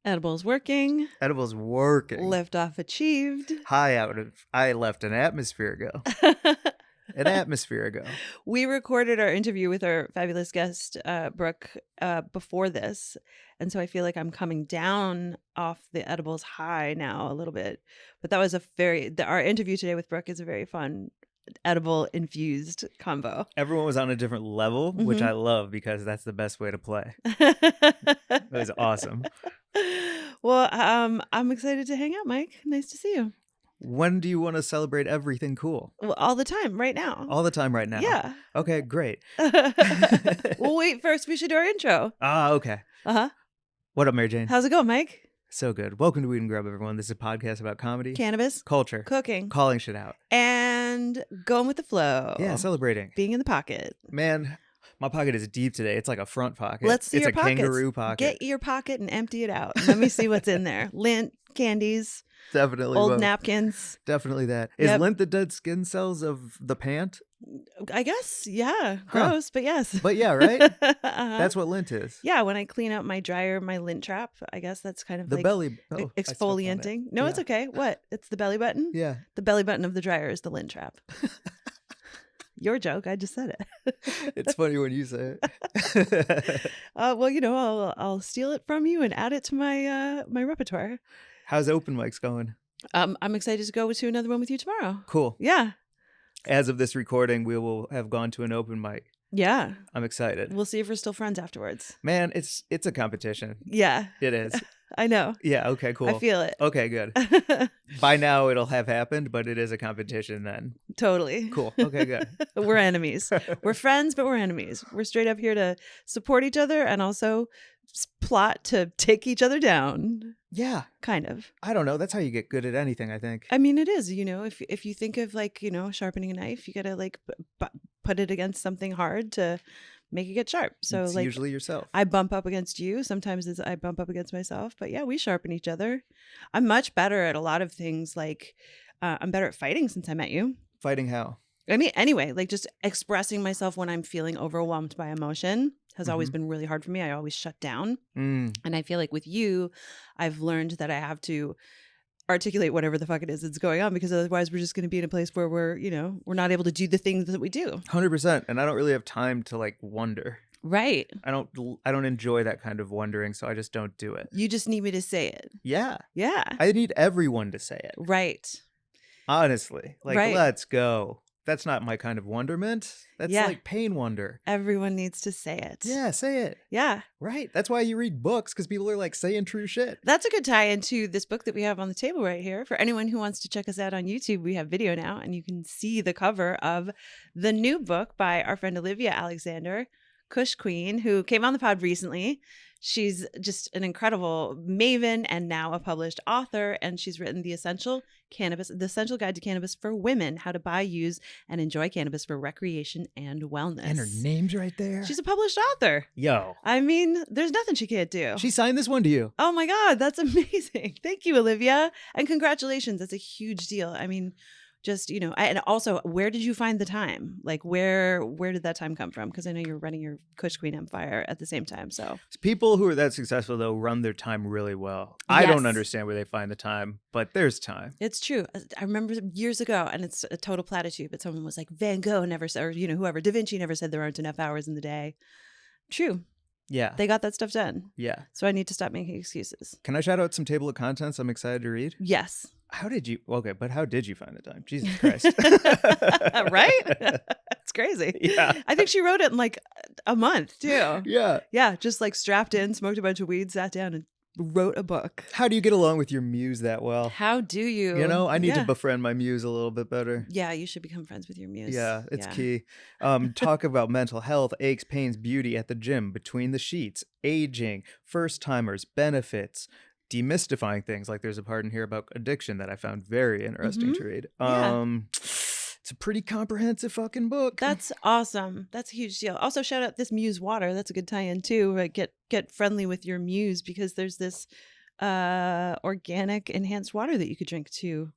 Edibles working. Edibles working. Liftoff achieved. I left an atmosphere ago. An atmosphere ago. We recorded our interview with our fabulous guest, Brooke, before this. And so I feel like I'm coming down off the edibles high now a little bit. But that was our interview today with Brooke is a very fun edible infused combo. Everyone was on a different level, which I love because that's the best way to play. It was awesome. Well, I'm excited to hang out, Mike. Nice to see you. When do you want to celebrate everything cool? Well, all the time, right now. All the time right now? Yeah. Okay, great. Well, wait, first we should do our intro. Okay. Uh-huh. What up, Mary Jane? How's it going, Mike? So good. Welcome to Weed and Grub, everyone. This is a podcast about comedy, Cannabis, culture, cooking, calling shit out, and going with the flow. Yeah, celebrating. Being in the pocket. Man, my pocket is deep today. It's like a front pocket. Let's see it's your a pockets. Kangaroo pocket. Get your pocket and empty it out. Let me see what's in there. Lint, candies, Definitely old both. Napkins. Definitely that. Is lint the dead skin cells of the pant? I guess, yeah. Gross, but yes. But yeah, right? Uh-huh. That's what lint is. Yeah, when I clean out my dryer, my lint trap, I guess that's kind of the like belly exfoliating. No, yeah. It's okay. What? It's the belly button? Yeah. The belly button of the dryer is the lint trap. Your joke. I just said it. It's funny when you say it. Well, I'll steal it from you and add it to my my repertoire. How's open mics going? I'm excited to go to another one with you tomorrow. Cool. Yeah. As of this recording, we will have gone to an open mic. Yeah. I'm excited. We'll see if we're still friends afterwards. Man, it's a competition. Yeah. It is. I know. Yeah, okay, cool. I feel it. Okay, good. By now it'll have happened, but it is a competition then. Totally. Cool. Okay, good. We're enemies. We're friends, but we're enemies. We're straight up here to support each other and also plot to take each other down. Yeah. Kind of. I don't know. That's how you get good at anything, I think. I mean, it is, if you think of sharpening a knife, you got to put it against something hard to make it get sharp. So it's usually yourself. I bump up against you. Sometimes I bump up against myself, but yeah, we sharpen each other. I'm much better at a lot of things. I'm better at fighting since I met you. Fighting how? I mean, anyway, just expressing myself when I'm feeling overwhelmed by emotion has always been really hard for me. I always shut down. And I feel like with you, I've learned that I have to articulate whatever the fuck it is that's going on, because otherwise we're just going to be in a place where we're not able to do the things that we do. 100%. And I don't really have time to wonder. Right. I don't enjoy that kind of wondering, so I just don't do it. You just need me to say it. Yeah. Yeah. I need everyone to say it. Right. Honestly. Right. Let's go. That's not my kind of wonderment. That's pain wonder. Everyone needs to say it. Yeah, say it. Yeah. Right. That's why you read books, because people are saying true shit. That's a good tie into this book that we have on the table right here. For anyone who wants to check us out on YouTube, we have video now, and you can see the cover of the new book by our friend Olivia Alexander, Kush Queen, who came on the pod recently. She's just an incredible maven and now a published author, and she's written The Essential Guide to Cannabis for Women, How to Buy, Use, and Enjoy Cannabis for Recreation and Wellness. And her name's right there. She's a published author. Yo. I mean, there's nothing she can't do. She signed this one to you. Oh my God, that's amazing. Thank you, Olivia. And congratulations. That's a huge deal. I mean, just, and also, where did you find the time? Where did that time come from? Because I know you're running your Kush Queen Empire at the same time. So people who are that successful, though, run their time really well. Yes. I don't understand where they find the time, but there's time. It's true. I remember years ago, and it's a total platitude, but someone was like, Van Gogh never said, or whoever, Da Vinci never said there aren't enough hours in the day. True. Yeah. They got that stuff done. Yeah. So I need to stop making excuses. Can I shout out some table of contents I'm excited to read? Yes. How did you find the time? Jesus Christ. Right? It's crazy. Yeah. I think she wrote it in a month too. Yeah. Yeah. Just strapped in, smoked a bunch of weed, sat down and wrote a book. How do you get along with your muse that well? How do you? I need to befriend my muse a little bit better. Yeah, you should become friends with your muse. Yeah, it's key. Talk about mental health, aches, pains, beauty at the gym, between the sheets, aging, first timers, benefits, demystifying things. There's a part in here about addiction that I found very interesting to read. It's a pretty comprehensive fucking book. That's awesome. That's a huge deal. Also, shout out this Muse water. That's a good tie-in too. Get friendly with your muse, because there's this organic enhanced water that you could drink to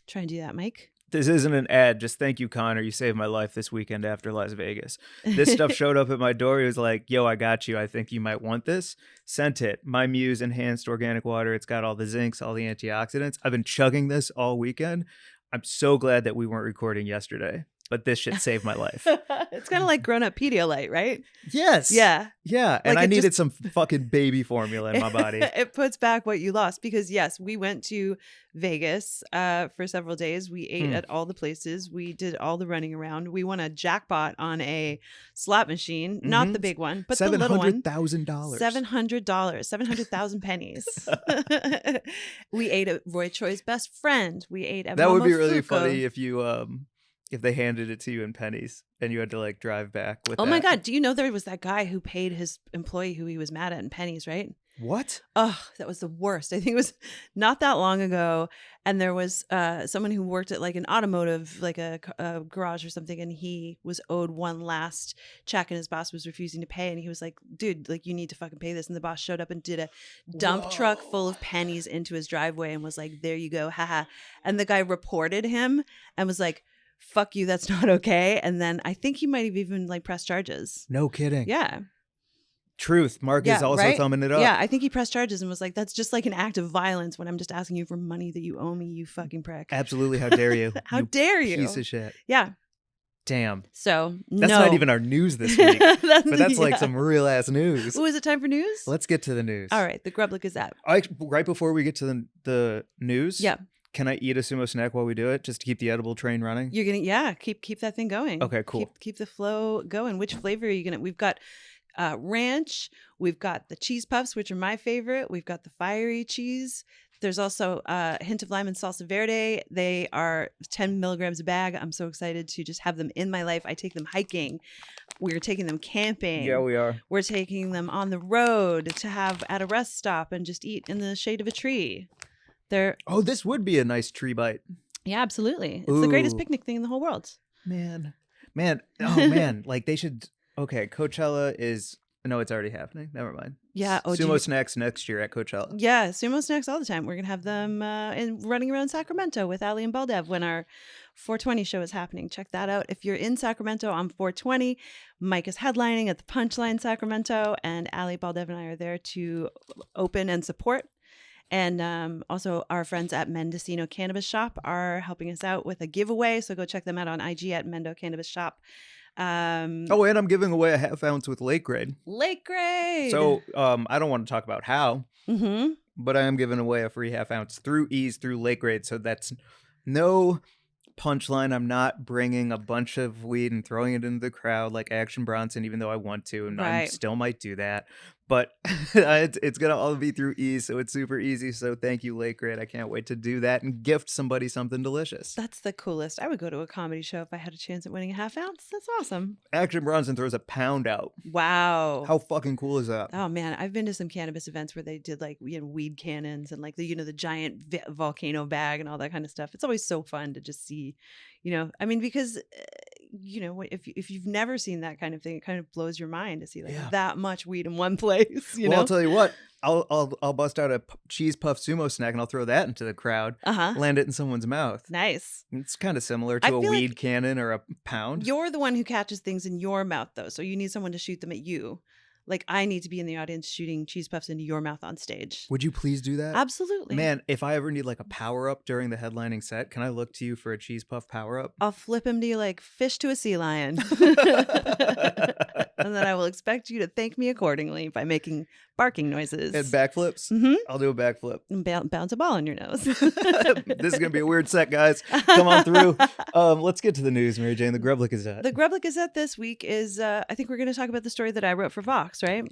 try and do that, Mike. This isn't an ad. Just thank you, Connor. You saved my life this weekend after Las Vegas. This stuff showed up at my door. He was like, yo, I got you. I think you might want this. Sent it. My Muse enhanced organic water. It's got all the zincs, all the antioxidants. I've been chugging this all weekend. I'm so glad that we weren't recording yesterday, but this shit saved my life. It's kind of like grown-up Pedialyte, right? Yes. Yeah. Yeah. And I needed some fucking baby formula in my body. It puts back what you lost because, yes, we went to Vegas for several days. We ate at all the places. We did all the running around. We won a jackpot on a slot machine, not the big one, but the little one. $700,000. $700. 700,000 pennies. We ate at Roy Choi's best friend. We ate at That would be really Momofuku. funny if you if they handed it to you in pennies and you had to like drive back with Oh that. my God. Do you know there was that guy who paid his employee who he was mad at in pennies, right? What? Oh, that was the worst. I think it was not that long ago. And there was someone who worked at like an automotive, like a garage or something. And he was owed one last check and his boss was refusing to pay. And he was like, dude, like you need to fucking pay this. And the boss showed up and did a dump truck full of pennies into his driveway and was like, there you go. Haha. And the guy reported him and was like, fuck you, that's not okay. And then I think he might have even like pressed charges. No kidding. Yeah. Truth. Mark is also thumbing it up. Yeah, I think he pressed charges and was like, that's just like an act of violence when I'm just asking you for money that you owe me, you fucking prick. Absolutely. How dare you? How dare you? Piece of shit. Yeah. Damn. So, That's not even our news this week. But that's like some real ass news. Oh, is it time for news? Let's get to the news. All right. The Grub Gazette. Right before we get to the news. Yeah. Can I eat a sumo snack while we do it, just to keep the edible train running? You're gonna, keep that thing going. Okay, cool. Keep the flow going. Which flavor are you gonna? We've got ranch. We've got the cheese puffs, which are my favorite. We've got the fiery cheese. There's also a hint of lime and salsa verde. They are 10 milligrams a bag. I'm so excited to just have them in my life. I take them hiking. We're taking them camping. Yeah, we are. We're taking them on the road to have at a rest stop and just eat in the shade of a tree. Oh, this would be a nice tree bite. Yeah, absolutely. It's the greatest Ooh. picnic thing in the whole world. Man. Oh, man. Like they should. Okay, Coachella is. No, it's already happening. Never mind. Yeah. Sumo Snacks next year at Coachella. Yeah, Sumo Snacks all the time. We're going to have them running around Sacramento with Ali and BOTW when our 420 show is happening. Check that out. If you're in Sacramento on 420, Mike is headlining at the Punchline Sacramento, and Ali, BOTW, and I are there to open and support. And also our friends at Mendocino Cannabis Shop are helping us out with a giveaway. So go check them out on IG at Mendo Cannabis Shop. And I'm giving away a half ounce with Lake Grade. Lake Grade. So I don't want to talk about how, but I am giving away a free half ounce through Ease through Lake Grade. So that's no punchline. I'm not bringing a bunch of weed and throwing it into the crowd like Action Bronson, even though I want to, and I still might do that. But it's going to all be through Ease, so it's super easy. So thank you, Lake Grade. I can't wait to do that and gift somebody something delicious. That's the coolest. I would go to a comedy show if I had a chance at winning a half ounce. That's awesome. Action Bronson throws a pound out. Wow. How fucking cool is that? Oh, man. I've been to some cannabis events where they did like, weed cannons and like the giant volcano bag and all that kind of stuff. It's always so fun to just see, because... if you've never seen that kind of thing, it kind of blows your mind to see that much weed in one place. I'll tell you what, I'll bust out a cheese puff sumo snack and I'll throw that into the crowd, land it in someone's mouth. Nice. It's kind of similar to a weed cannon or a pound. You're the one who catches things in your mouth though, so you need someone to shoot them at you. Like I need to be in the audience shooting cheese puffs into your mouth on stage. Would you please do that? Absolutely. Man, if I ever need like a power up during the headlining set, can I look to you for a cheese puff power up? I'll flip him to you like fish to a sea lion. And then I will expect you to thank me accordingly by making barking noises. And backflips? I'll do a backflip. And bounce a ball on your nose. This is going to be a weird set, guys. Come on through. Let's get to the news, Mary Jane. The Grub Gazette. The Grub Gazette this week is, I think we're going to talk about the story that I wrote for Vox, right?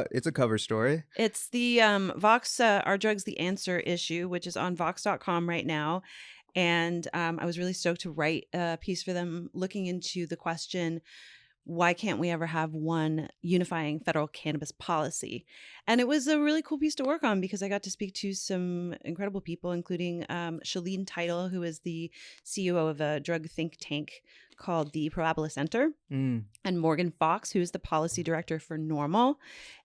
It's a cover story. It's the Vox, Are Drugs the Answer issue, which is on Vox.com right now. And I was really stoked to write a piece for them looking into the question, why can't we ever have one unifying federal cannabis policy? And it was a really cool piece to work on because I got to speak to some incredible people, including Shalene Title, who is the CEO of a drug think tank called the Probabilist Center, and Morgan Fox, who is the policy director for NORML,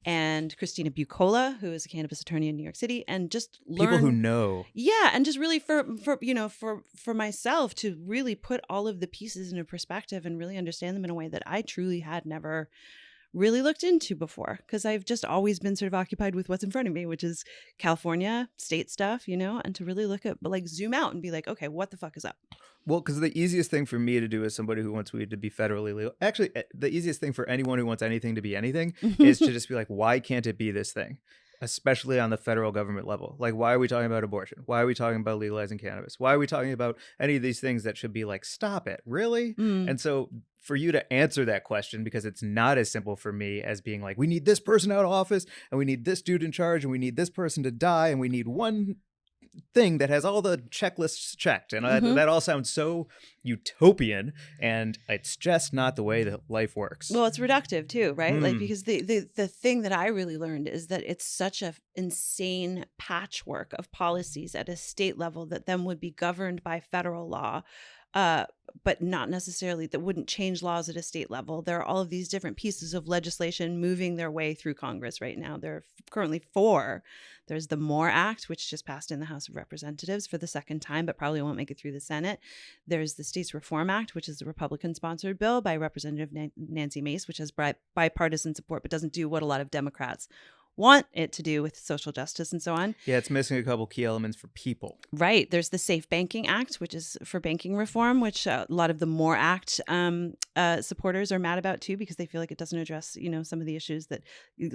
and Christina Bucola, who is a cannabis attorney in New York City, and just learn people who know. Yeah, and just really for myself to really put all of the pieces into perspective and really understand them in a way that I truly had never really looked into before, because I've just always been sort of occupied with what's in front of me, which is California state stuff, and to really look at, like, zoom out and be like, okay, what the fuck is up? Well, because the easiest thing for me to do as somebody who wants weed to be federally legal, actually, the easiest thing for anyone who wants anything to be anything is to just be like, why can't it be this thing? Especially on the federal government level. Like, why are we talking about abortion? Why are we talking about legalizing cannabis? Why are we talking about any of these things that should be like, stop it, really? And so for you to answer that question, because it's not as simple for me as being like, we need this person out of office, and we need this dude in charge, and we need this person to die, and we need one thing that has all the checklists checked, and that all sounds so utopian, and it's just not the way that life works. Well, it's reductive too, right? Like, because the thing that I really learned is that it's such a insane patchwork of policies at a state level that then would be governed by federal law, but not necessarily, that wouldn't change laws at a state level. There are all of these different pieces of legislation moving their way through Congress right now. There are currently 4. There's the MORE Act, which just passed in the House of Representatives for the second time, but probably won't make it through the Senate. There's the States Reform Act, which is a Republican-sponsored bill by Representative Nancy Mace, which has bipartisan support, but doesn't do what a lot of Democrats want it to do with social justice and so on. Yeah, it's missing a couple key elements for people. Right. There's the Safe Banking Act, which is for banking reform, which a lot of the MORE Act supporters are mad about too, because they feel like it doesn't address, some of the issues that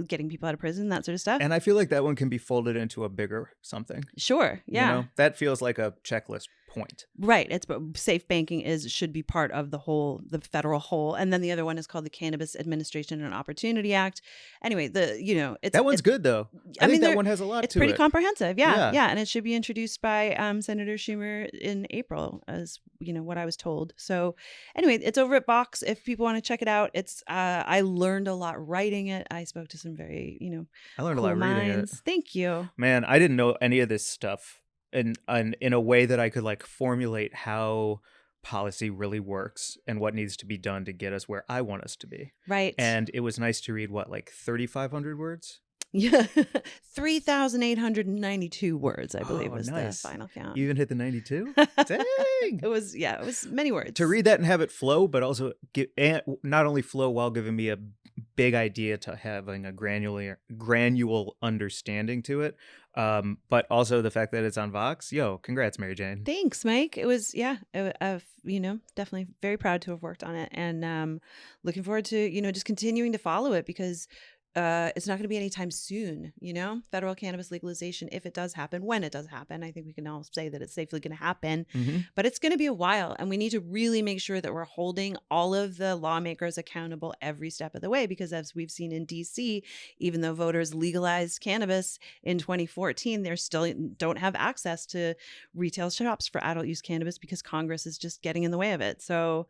getting people out of prison, that sort of stuff. And I feel like that one can be folded into a bigger something. Sure. Yeah. That feels like a checklist point. Right. It's safe banking should be part of the federal whole. And then the other one is called the Cannabis Administration and Opportunity Act. Anyway, that one's good though. I think that one has a lot to it. It's pretty comprehensive. Yeah. And it should be introduced by Senator Schumer in April, as what I was told. So anyway, it's over at Vox if people want to check it out. It's I learned a lot writing it. I spoke to some very, I learned cool a lot reading minds. it. Thank you. Man, I didn't know any of this stuff in a way that I could like formulate how policy really works and what needs to be done to get us where I want us to be. Right. And it was nice to read 3,500 words? Yeah. 3,892 words, I believe, was nice. The final count. You even hit the 92? Dang. It was many words. To read that and have it flow, but also not only flow while giving me a big idea to having a granular understanding to it, but also the fact that it's on Vox. Yo, congrats, Mary Jane. Thanks, Mike. It was, definitely very proud to have worked on it, and looking forward to, just continuing to follow it, because it's not going to be anytime soon, federal cannabis legalization, if it does happen, when it does happen. I think we can all say that it's safely going to happen, but it's going to be a while. And we need to really make sure that we're holding all of the lawmakers accountable every step of the way, because as we've seen in DC, even though voters legalized cannabis in 2014, they still don't have access to retail shops for adult use cannabis because Congress is just getting in the way of it. So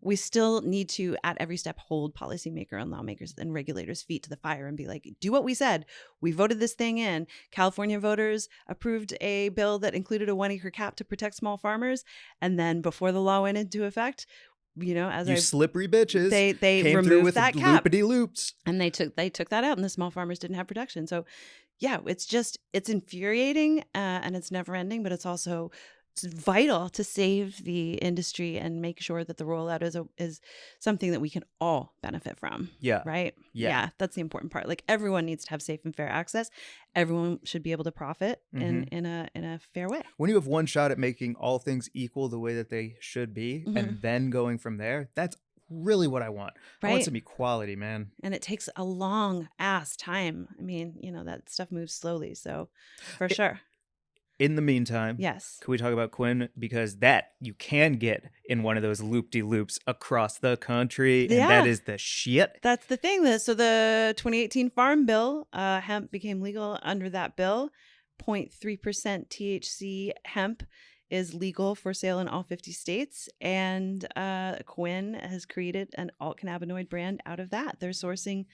we still need to, at every step, hold policymaker and lawmakers and regulators' feet to the fire and be like, do what we said. We voted this thing in. California voters approved a bill that included a 1-acre cap to protect small farmers. And then before the law went into effect, slippery bitches, they came removed through with that cap. Loopity loops. And they took that out, and the small farmers didn't have protection. So yeah, it's infuriating, and it's never ending, but it's also vital to save the industry and make sure that the rollout is something that we can all benefit from. Yeah. Right? Yeah. That's the important part. Like, everyone needs to have safe and fair access. Everyone should be able to profit in a fair way. When you have one shot at making all things equal the way that they should be, and then going from there, that's really what I want. Right. I want some equality, man. And it takes a long ass time. I mean, that stuff moves slowly. So for sure. In the meantime, yes, can we talk about Quinn? Because that you can get in one of those loop-de-loops across the country, and that is the shit. That's the thing. So the 2018 Farm Bill, hemp became legal under that bill. 0.3% THC hemp is legal for sale in all 50 states, and Quinn has created an alt cannabinoid brand out of that. They're sourcing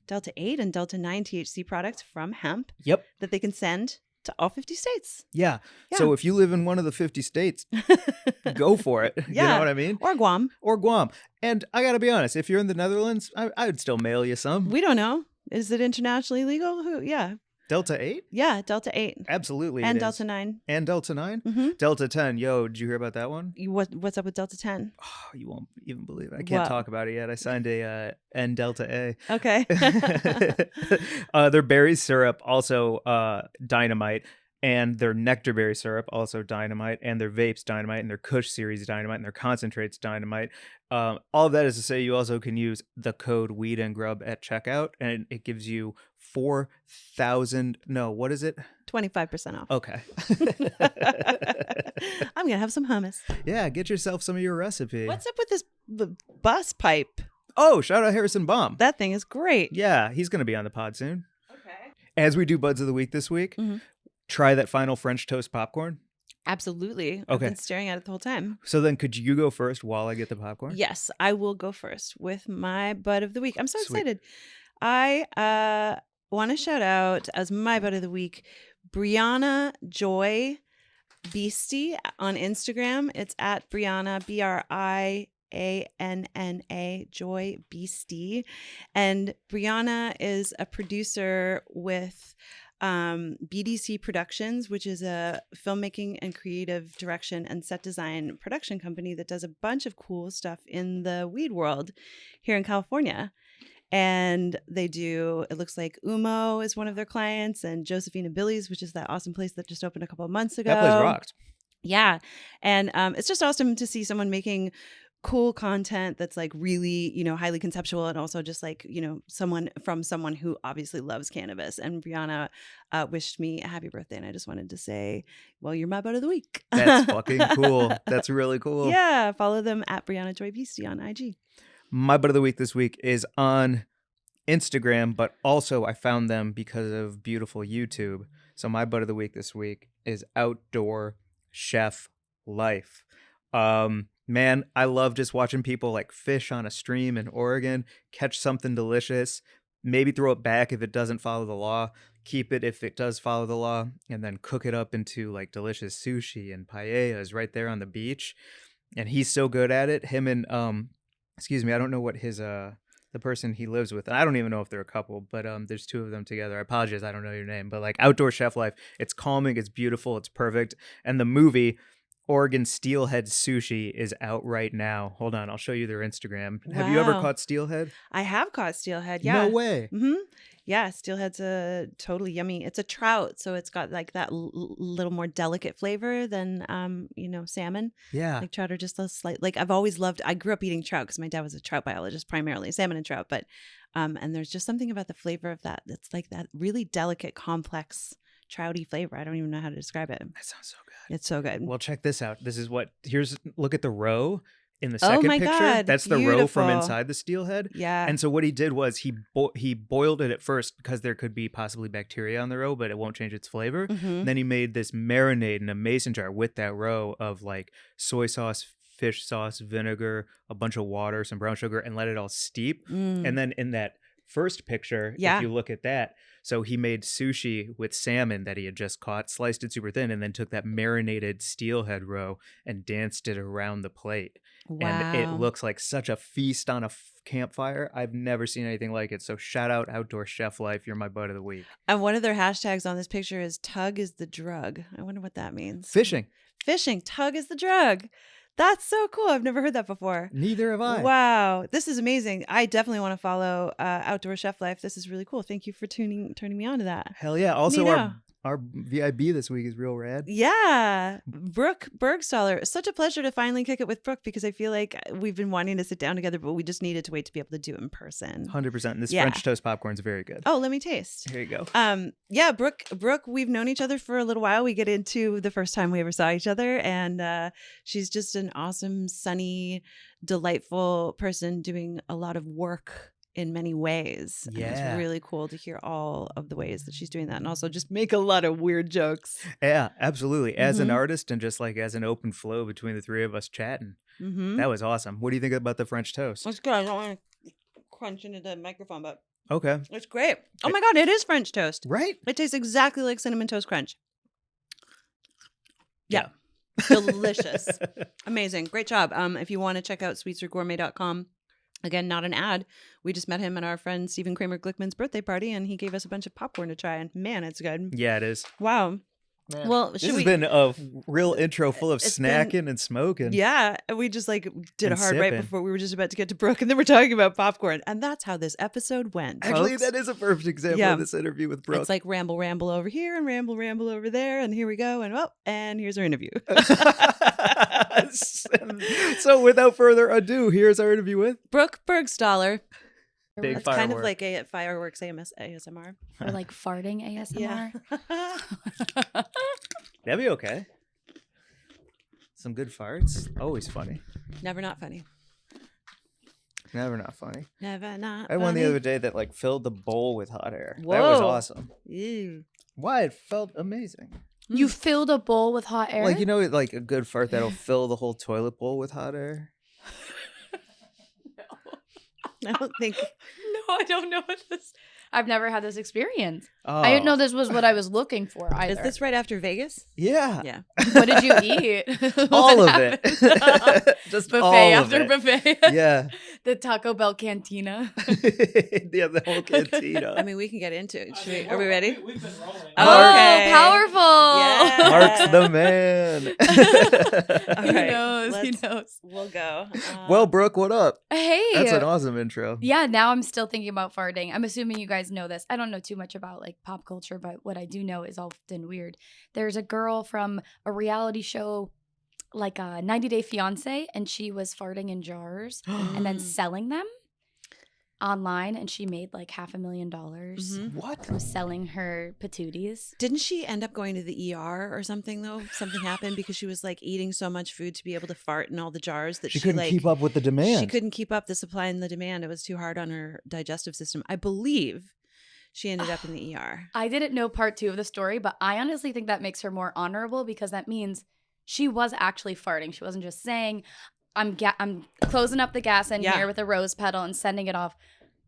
Delta 8 and Delta 9 THC products from hemp. Yep. That they can send to all 50 states. Yeah. Yeah. So if you live in one of the 50 states, go for it. You know what I mean? Or Guam. Or Guam. And I got to be honest, if you're in the Netherlands, I would still mail you some. We don't know. Is it internationally legal? Yeah. Delta 8? Yeah, Delta 8. Absolutely. And it Delta is. 9. And Delta 9? Mm-hmm. Delta 10. Yo, did you hear about that one? What's up with Delta 10? Oh, you won't even believe it. I can't talk about it yet. I signed a N Delta A. Okay. Their berry syrup, also dynamite. And their nectar berry syrup, also dynamite. And their vapes, dynamite. And their Kush series, dynamite. And their concentrates, dynamite. All of that is to say you also can use the code Weed and Grub at checkout. And it gives you 4,000. No, what is it? 25% off. Okay. I'm going to have some hummus. Yeah, get yourself some of your recipe. What's up with this bus pipe? Oh, shout out Harrison Baum. That thing is great. Yeah, he's going to be on the pod soon. Okay. As we do Buds of the Week this week, try that final French toast popcorn. Absolutely. Okay. I've been staring at it the whole time. So then could you go first while I get the popcorn? Yes, I will go first with my Bud of the Week. I'm so Sweet. excited. I want to shout out as my Bud of the Week, Brianna Joy Beastie on Instagram. It's at Brianna, BRIANNA, Joy Beastie. And Brianna is a producer with BDC Productions, which is a filmmaking and creative direction and set design production company that does a bunch of cool stuff in the weed world here in California. And they do, it looks like TSUMo is one of their clients, and Josephina Billy's, which is that awesome place that just opened a couple of months ago. That place rocked. Yeah. And it's just awesome to see someone making cool content that's like really, highly conceptual, and also just like, someone who obviously loves cannabis. And Brianna wished me a happy birthday, and I just wanted to say, well, you're my Bud of the Week. That's fucking cool. That's really cool. Yeah. Follow them at Brianna Joy Beastie on IG. My Bud of the Week this week is on Instagram, but also I found them because of beautiful YouTube. So my Bud of the Week this week is Outdoor Chef Life. Man, I love just watching people like fish on a stream in Oregon, catch something delicious, maybe throw it back if it doesn't follow the law, keep it if it does follow the law, and then cook it up into like delicious sushi and paellas right there on the beach. And he's so good at it. Him and excuse me, I don't know what his the person he lives with, and I don't even know if they're a couple, but there's two of them together. I apologize, I don't know your name, but like Outdoor Chef Life, it's calming, it's beautiful, it's perfect. And the movie Oregon Steelhead Sushi is out right now. Hold on, I'll show you their Instagram. Wow. Have you ever caught steelhead? I have caught steelhead. Yeah. No way. Mm-hmm. Yeah, steelhead's a totally yummy. It's a trout, so it's got like that little more delicate flavor than salmon. Yeah. Like trout are just a slight. Like I've always loved. I grew up eating trout because my dad was a trout biologist, primarily salmon and trout. But and there's just something about the flavor of that that's like that really delicate, complex, trouty flavor. I don't even know how to describe it. That sounds so good. It's so good. Well, check this out. This is what. Look at the roe in the Oh second my picture. God, That's the roe from inside the steelhead. Yeah. And so what he did was he boiled it at first because there could be possibly bacteria on the roe, but it won't change its flavor. Mm-hmm. Then he made this marinade in a mason jar with that roe of like soy sauce, fish sauce, vinegar, a bunch of water, some brown sugar, and let it all steep. And then in that first picture, if you look at that, so he made sushi with salmon that he had just caught, sliced it super thin, and then took that marinated steelhead roe and danced it around the plate. Wow. And it looks like such a feast on a campfire. I've never seen anything like it. So shout out Outdoor Chef Life. You're my Bud of the Week. And one of their hashtags on this picture is "Tug is the drug." I wonder what that means. Fishing. Tug is the drug. That's so cool. I've never heard that before. Neither have I. Wow. This is amazing. I definitely want to follow Outdoor Chef Life. This is really cool. Thank you for turning me on to that. Hell yeah. Also, Neato. our VIB this week is real rad. Yeah. Brooke Burgstahler. Such a pleasure to finally kick it with Brooke, because I feel like we've been wanting to sit down together, but we just needed to wait to be able to do it in person. 100%. And this Yeah. French toast popcorn is very good. Oh, let me taste. Here you go. Yeah, Brooke, we've known each other for a little while. We get into the first time we ever saw each other, and she's just an awesome, sunny, delightful person doing a lot of work in many ways. Yeah. And it's really cool to hear all of the ways that she's doing that, and also just make a lot of weird jokes. Yeah, absolutely. As an artist and just like as an open flow between the three of us chatting. That was awesome. What do you think about the French toast? It's good. I don't want to crunch into the microphone, but Okay. it's great. Oh my God, it is French toast. Right? It tastes exactly like Cinnamon Toast Crunch. Yeah. Delicious. Amazing. Great job. If you want to check out sweetsergourmet.com, again, not an ad. We just met him at our friend Stephen Kramer Glickman's birthday party, and he gave us a bunch of popcorn to try, and man, it's good. Yeah, it is. Wow. Man. Well, this has been a real intro full of snacking and smoking. Yeah, we just like did And a hard right sipping. before we were just about to get to Brooke, and then we're talking about popcorn, and that's how this episode went. Actually, folks. that is a perfect example of this interview with Brooke. It's like ramble over here and ramble over there, and here we go, and here's our interview. So without further ado, here's our interview with Brooke Burgstahler. Big That's firework. kind of like a fireworks ASMR. Or like farting ASMR. Yeah. That'd be okay. Some good farts. Always funny. Never not funny. Never not funny. Never not I had one funny. the other day that like filled the bowl with hot air. Whoa. That was awesome. Ew. Why? It felt amazing. You filled a bowl with hot air? Like, you know, like a good fart that'll fill the whole toilet bowl with hot air. I don't think. No, I don't know what this. I've never had this experience. Oh. I didn't know this was what I was looking for either. Is this right after Vegas? Yeah. Yeah. What did you eat? All What of it. happened? Just Buffet all of after it. buffet. Yeah. The Taco Bell cantina. Yeah, the whole cantina. I mean, we can get into it. Are we ready? We've been rolling. Oh, okay. Powerful. Yeah. Mark's the man. All He right, knows. He let's- knows. We'll go. Well, Brooke, what up? Hey. That's an awesome intro. Yeah, now I'm still thinking about farting. I'm assuming you guys know this. I don't know too much about like pop culture, but what I do know is often weird. There's a girl from a reality show like a 90 Day Fiance, and she was farting in jars and then selling them online, and she made like $500,000 Mhm. What? from selling her patooties. Didn't she end up going to the ER or something though? Something happened because she was like eating so much food to be able to fart in all the jars that She couldn't like, keep up with the demand. She couldn't keep up the supply and the demand. It was too hard on her digestive system. I believe she ended up in the ER. I didn't know part 2 of the story, but I honestly think that makes her more honorable because that means she was actually farting. She wasn't just saying, I'm closing up the gas in Yeah. here with a rose petal and sending it off.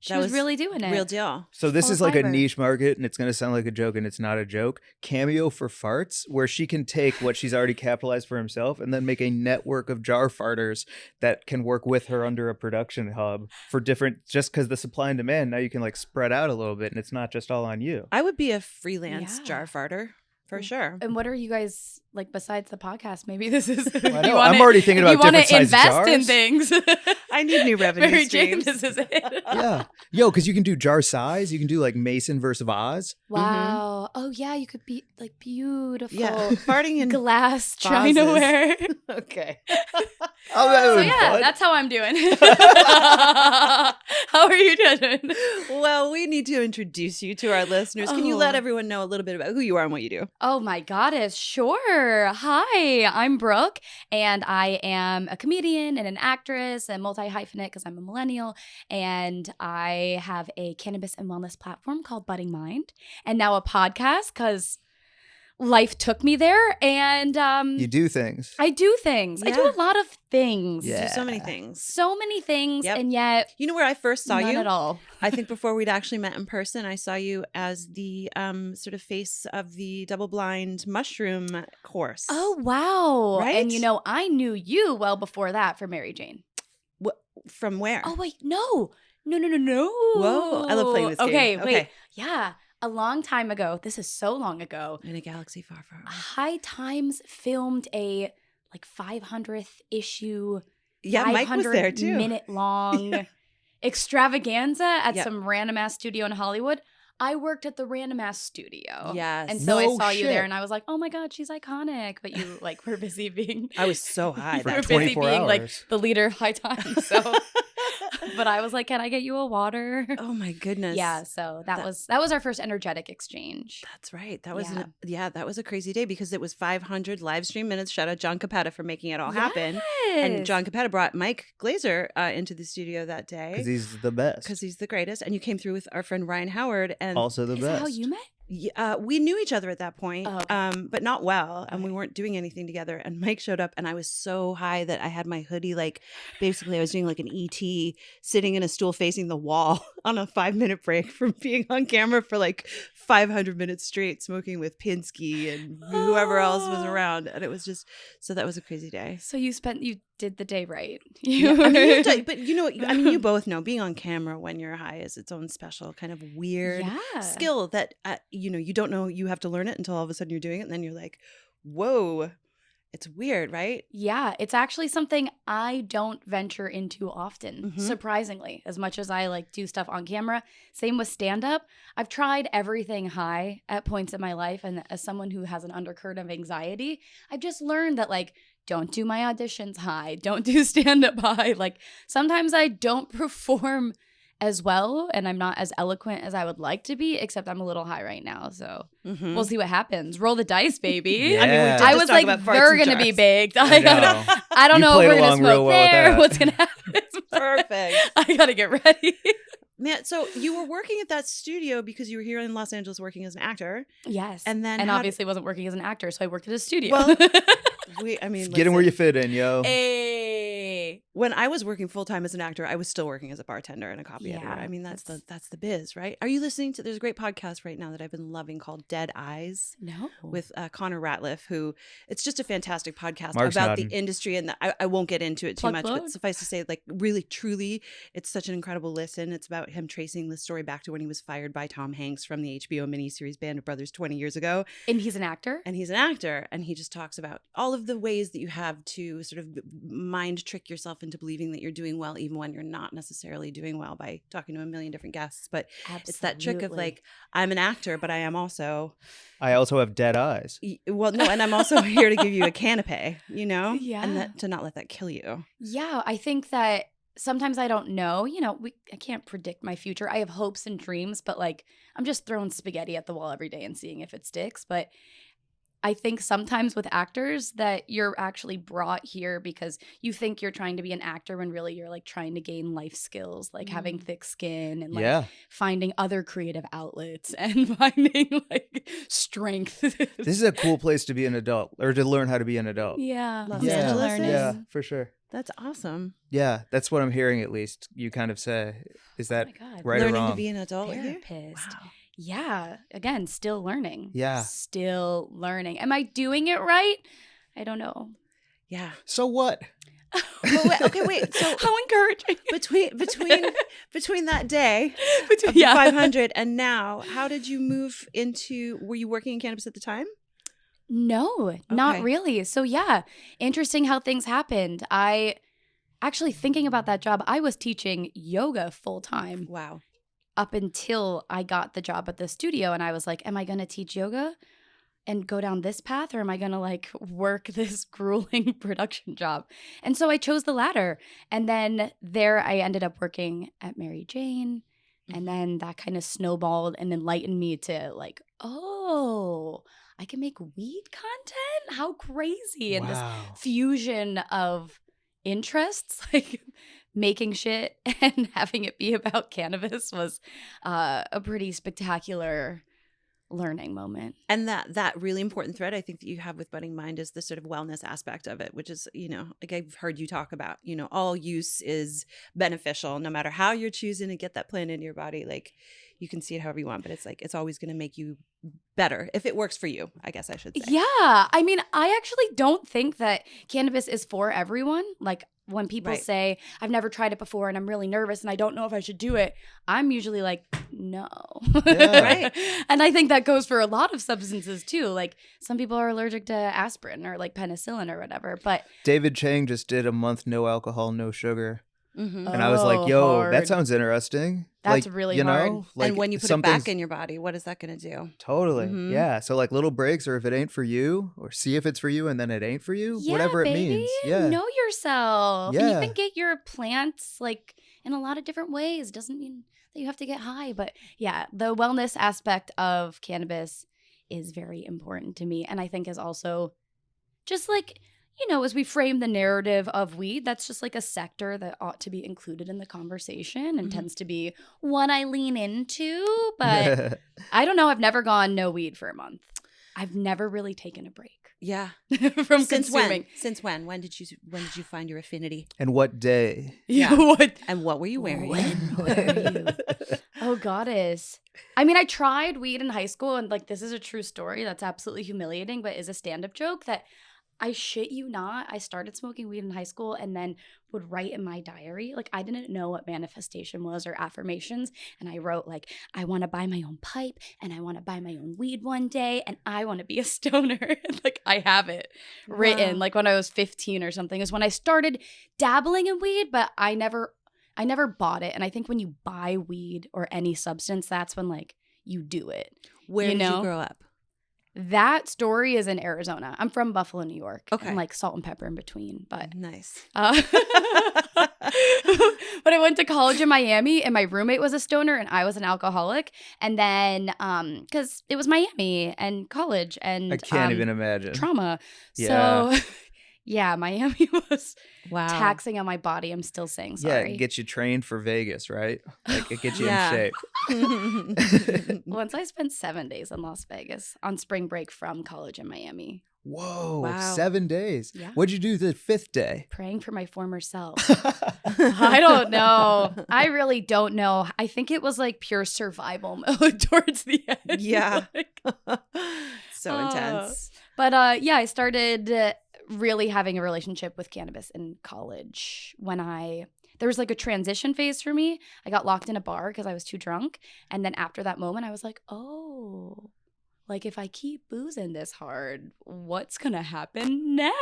She That was was really doing it. Real deal. So this Full is of like a fiber. niche market, and it's going to sound like a joke, and it's not a joke. Cameo for farts, where she can take what she's already capitalized for himself and then make a network of jar farters that can work with her under a production hub for different, just because the supply and demand, now you can like spread out a little bit, and it's not just all on you. I would be a freelance Yeah. jar farter for sure. And what are you guys like besides the podcast? Maybe this is. I know. I'm already thinking about different You want sized to invest in jars. things. I need new revenue Mary Jane, streams. this is it. Yeah. Yo, because you can do jar size. You can do like Mason versus Oz. Wow. Oh yeah, you could be like beautiful. Yeah, farting in Glass vases. Chinaware. Okay. Oh, that So would yeah, fun. that's how I'm doing. How are you doing? Well, we need to introduce you to our listeners. Can you let Oh. everyone know a little bit about who you are and what you do? Oh my goddess, sure. Hi, I'm Brooke, and I am a comedian and an actress and multi-hyphenate because I'm a millennial, and I have a cannabis and wellness platform called Budding Mind, and now a podcast because life took me there, and You do things. I do things. I do Yeah. a lot of things. You Yeah. do so many things. So many things, Yep. and yet You know where I first saw none you? at all. I think before we'd actually met in person, I saw you as the sort of face of the double-blind mushroom course. Oh wow! Right? And you know, I knew you well before that for Mary Jane. From where? Oh wait, no. Whoa, I love playing this game. Okay, Okay. wait. Yeah, a long time ago. This is so long ago. In a galaxy far, far away. High Times filmed a like 500th issue. Yeah, Mike was there too. 500-minute long extravaganza at Yep. some random ass studio in Hollywood. I worked at the random ass studio. Yes. And so No I saw you shit. there and I was like, oh my God, she's iconic. But you like were busy being I was so high. For you were that busy 24 being like hours. the leader of High Times. So but I was like, can I get you a water? Oh my goodness. Yeah, so that That- was our first energetic exchange. That's right. That was Yeah. that was a crazy day because it was 500 live stream minutes. Shout out John Capetta for making it all happen. And Yes. John Capetta brought Mike Glazer into the studio that day Because he's the best. because he's the greatest. And you came through with our friend Ryan Howard. And Also the Is best. that how you met? We knew each other at that point, Oh, okay. but not well, and we Okay. weren't doing anything together. And Mike showed up, and I was so high that I had my hoodie, like basically I was doing like an ET, sitting in a stool facing the wall on a 5-minute break from being on camera for like 500 minutes straight, smoking with Pinsky and whoever else was around, and it was just so that was a crazy day. So you did the day right. Yeah, I mean, but you know, I mean, you both know being on camera when you're high is its own special kind of weird skill that you know, you don't know, you have to learn it until all of a sudden you're doing it, and then you're like, whoa, it's weird, right? Yeah, it's actually something I don't venture into often, surprisingly, as much as I like do stuff on camera. Same with stand-up. I've tried everything high at points in my life, and as someone who has an undercurrent of anxiety, I've just learned that like, don't do my auditions high, don't do stand-up high. Like sometimes I don't perform as well, and I'm not as eloquent as I would like to be, except I'm a little high right now, so we'll see what happens. Roll the dice, baby. Yeah. I mean, we did I just was talk like, about farts they're and gonna be jars. baked. I know. I don't You know if played we're gonna along real smoke well with there. that. What's gonna happen? Perfect. I gotta get ready. Man, so you were working at that studio because you were here in Los Angeles working as an actor. Yes, And then and how obviously wasn't working as an actor, so I worked at a studio. Well, I mean, Get in where you listen, fit in, yo. Hey. when I was working full time as an actor, I was still working as a bartender and a copy editor. Yeah, I mean, that's the biz, right? Are you listening to? There's a great podcast right now that I've been loving called Dead Eyes No. with Connor Ratliff, who it's just a fantastic podcast Mark's about nodding. the industry, and I won't get into it too much, Plug. but suffice to say, like really, truly, it's such an incredible listen. It's about him tracing the story back to when he was fired by Tom Hanks from the HBO miniseries Band of Brothers 20 years ago. And he's an actor? And he's an actor, and he just talks about all of the ways that you have to sort of mind trick yourself into believing that you're doing well, even when you're not necessarily doing well, by talking to a million different guests. But it's that trick of like, I'm an actor, but I am also, I also have dead eyes. well, no, and I'm also here to give you a canapé, you know? Yeah. And that, to not let that kill you. Yeah, I think that sometimes I don't know. You know, I can't predict my future. I have hopes and dreams, but like I'm just throwing spaghetti at the wall every day and seeing if it sticks. But I think sometimes with actors that you're actually brought here because you think you're trying to be an actor when really you're like trying to gain life skills, like having thick skin and like Yeah. finding other creative outlets and finding like strength. This is a cool place to be an adult or to learn how to be an adult. Yeah. Los Yeah. Angeles Learning. Yeah, for sure. That's awesome. Yeah, that's what I'm hearing at least. You kind of say, is that Oh my God. right or Learning wrong? to be an adult here? Therapist. Wow. Yeah. Again, still learning. Yeah. Still learning. Am I doing it right? I don't know. Yeah. So what? Okay, wait. So How encouraging. between that day of Yeah. 500 and now, how did you move into? Were you working in cannabis at the time? No, not Okay. really. So yeah, interesting how things happened. I actually thinking about that job, I was teaching yoga full time Wow. up until I got the job at the studio, and I was like, am I going to teach yoga and go down this path, or am I going to like work this grueling production job? And so I chose the latter. And then there I ended up working at Mary Jane. And then that kind of snowballed and enlightened me to like, oh, I can make weed content? How crazy. And this Wow. fusion of interests, like making shit and having it be about cannabis was a pretty spectacular learning moment. And that really important thread I think that you have with Budding Mind is the sort of wellness aspect of it, which is, you know, like I've heard you talk about, you know, all use is beneficial no matter how you're choosing to get that plant in your body. Like you can see it however you want, but it's like it's always going to make you better if it works for you, I guess I should say. Yeah. I mean, I actually don't think that cannabis is for everyone. Like when people Right. say, I've never tried it before and I'm really nervous and I don't know if I should do it, I'm usually like, no. Yeah. Right. And I think that goes for a lot of substances too. Like some people are allergic to aspirin or like penicillin or whatever. But David Chang just did a month no alcohol, no sugar. Mm-hmm. And I was Oh, like, yo, hard. that sounds interesting. That's Like, really you know, hard. like and when you put it some back things- in your body, what is that going to do? Totally. Mhm. Yeah. So like little breaks, or if it ain't for you, or see if it's for you and then it ain't for you, yeah, whatever it baby, means. Yeah. know yourself. And you Yeah. can get your plants like in a lot of different ways. Doesn't mean that you have to get high. But yeah, the wellness aspect of cannabis is very important to me. And I think is also just like, as we frame the narrative of weed, that's just like a sector that ought to be included in the conversation and tends to be one I lean into. But I don't know. I've never gone no weed for a month. I've never really taken a break. Yeah. From Since consuming. when? Since when? When did you find your affinity? And what day? Yeah. What? And what were you wearing? When were you? Oh, goddess. I mean, I tried weed in high school, and like, this is a true story that's absolutely humiliating, but is a stand-up joke that I shit you not. I started smoking weed in high school and then would write in my diary. Like, I didn't know what manifestation was or affirmations. And I wrote, like, I want to buy my own pipe and I want to buy my own weed one day and I want to be a stoner. Like, I have it written, like when I was 15 or something is when I started dabbling in weed, but I never bought it. And I think when you buy weed or any substance, that's when like you do it. Where did you grow up? That story is in Arizona. I'm from Buffalo, New York. Okay. And like salt and pepper in between, but Nice. but I went to college in Miami and my roommate was a stoner and I was an alcoholic. And then because it was Miami and college and I can't even imagine. trauma. Yeah. So yeah, Miami was Wow. taxing on my body. I'm still saying sorry. Yeah, get you trained for Vegas, right? Like it gets you Yeah. in shape. Once I spent 7 days in Las Vegas on spring break from college in Miami. Whoa, Wow. 7 days. Yeah. What'd you do the 5th day? Praying for my former self. I don't know. I really don't know. I think it was like pure survival mode towards the end. Yeah. Like, So intense. but yeah, I started really having a relationship with cannabis in college when there was like a transition phase for me. I got locked in a bar because I was too drunk. And then after that moment, I was like, oh, like if I keep boozing this hard, what's going to happen next?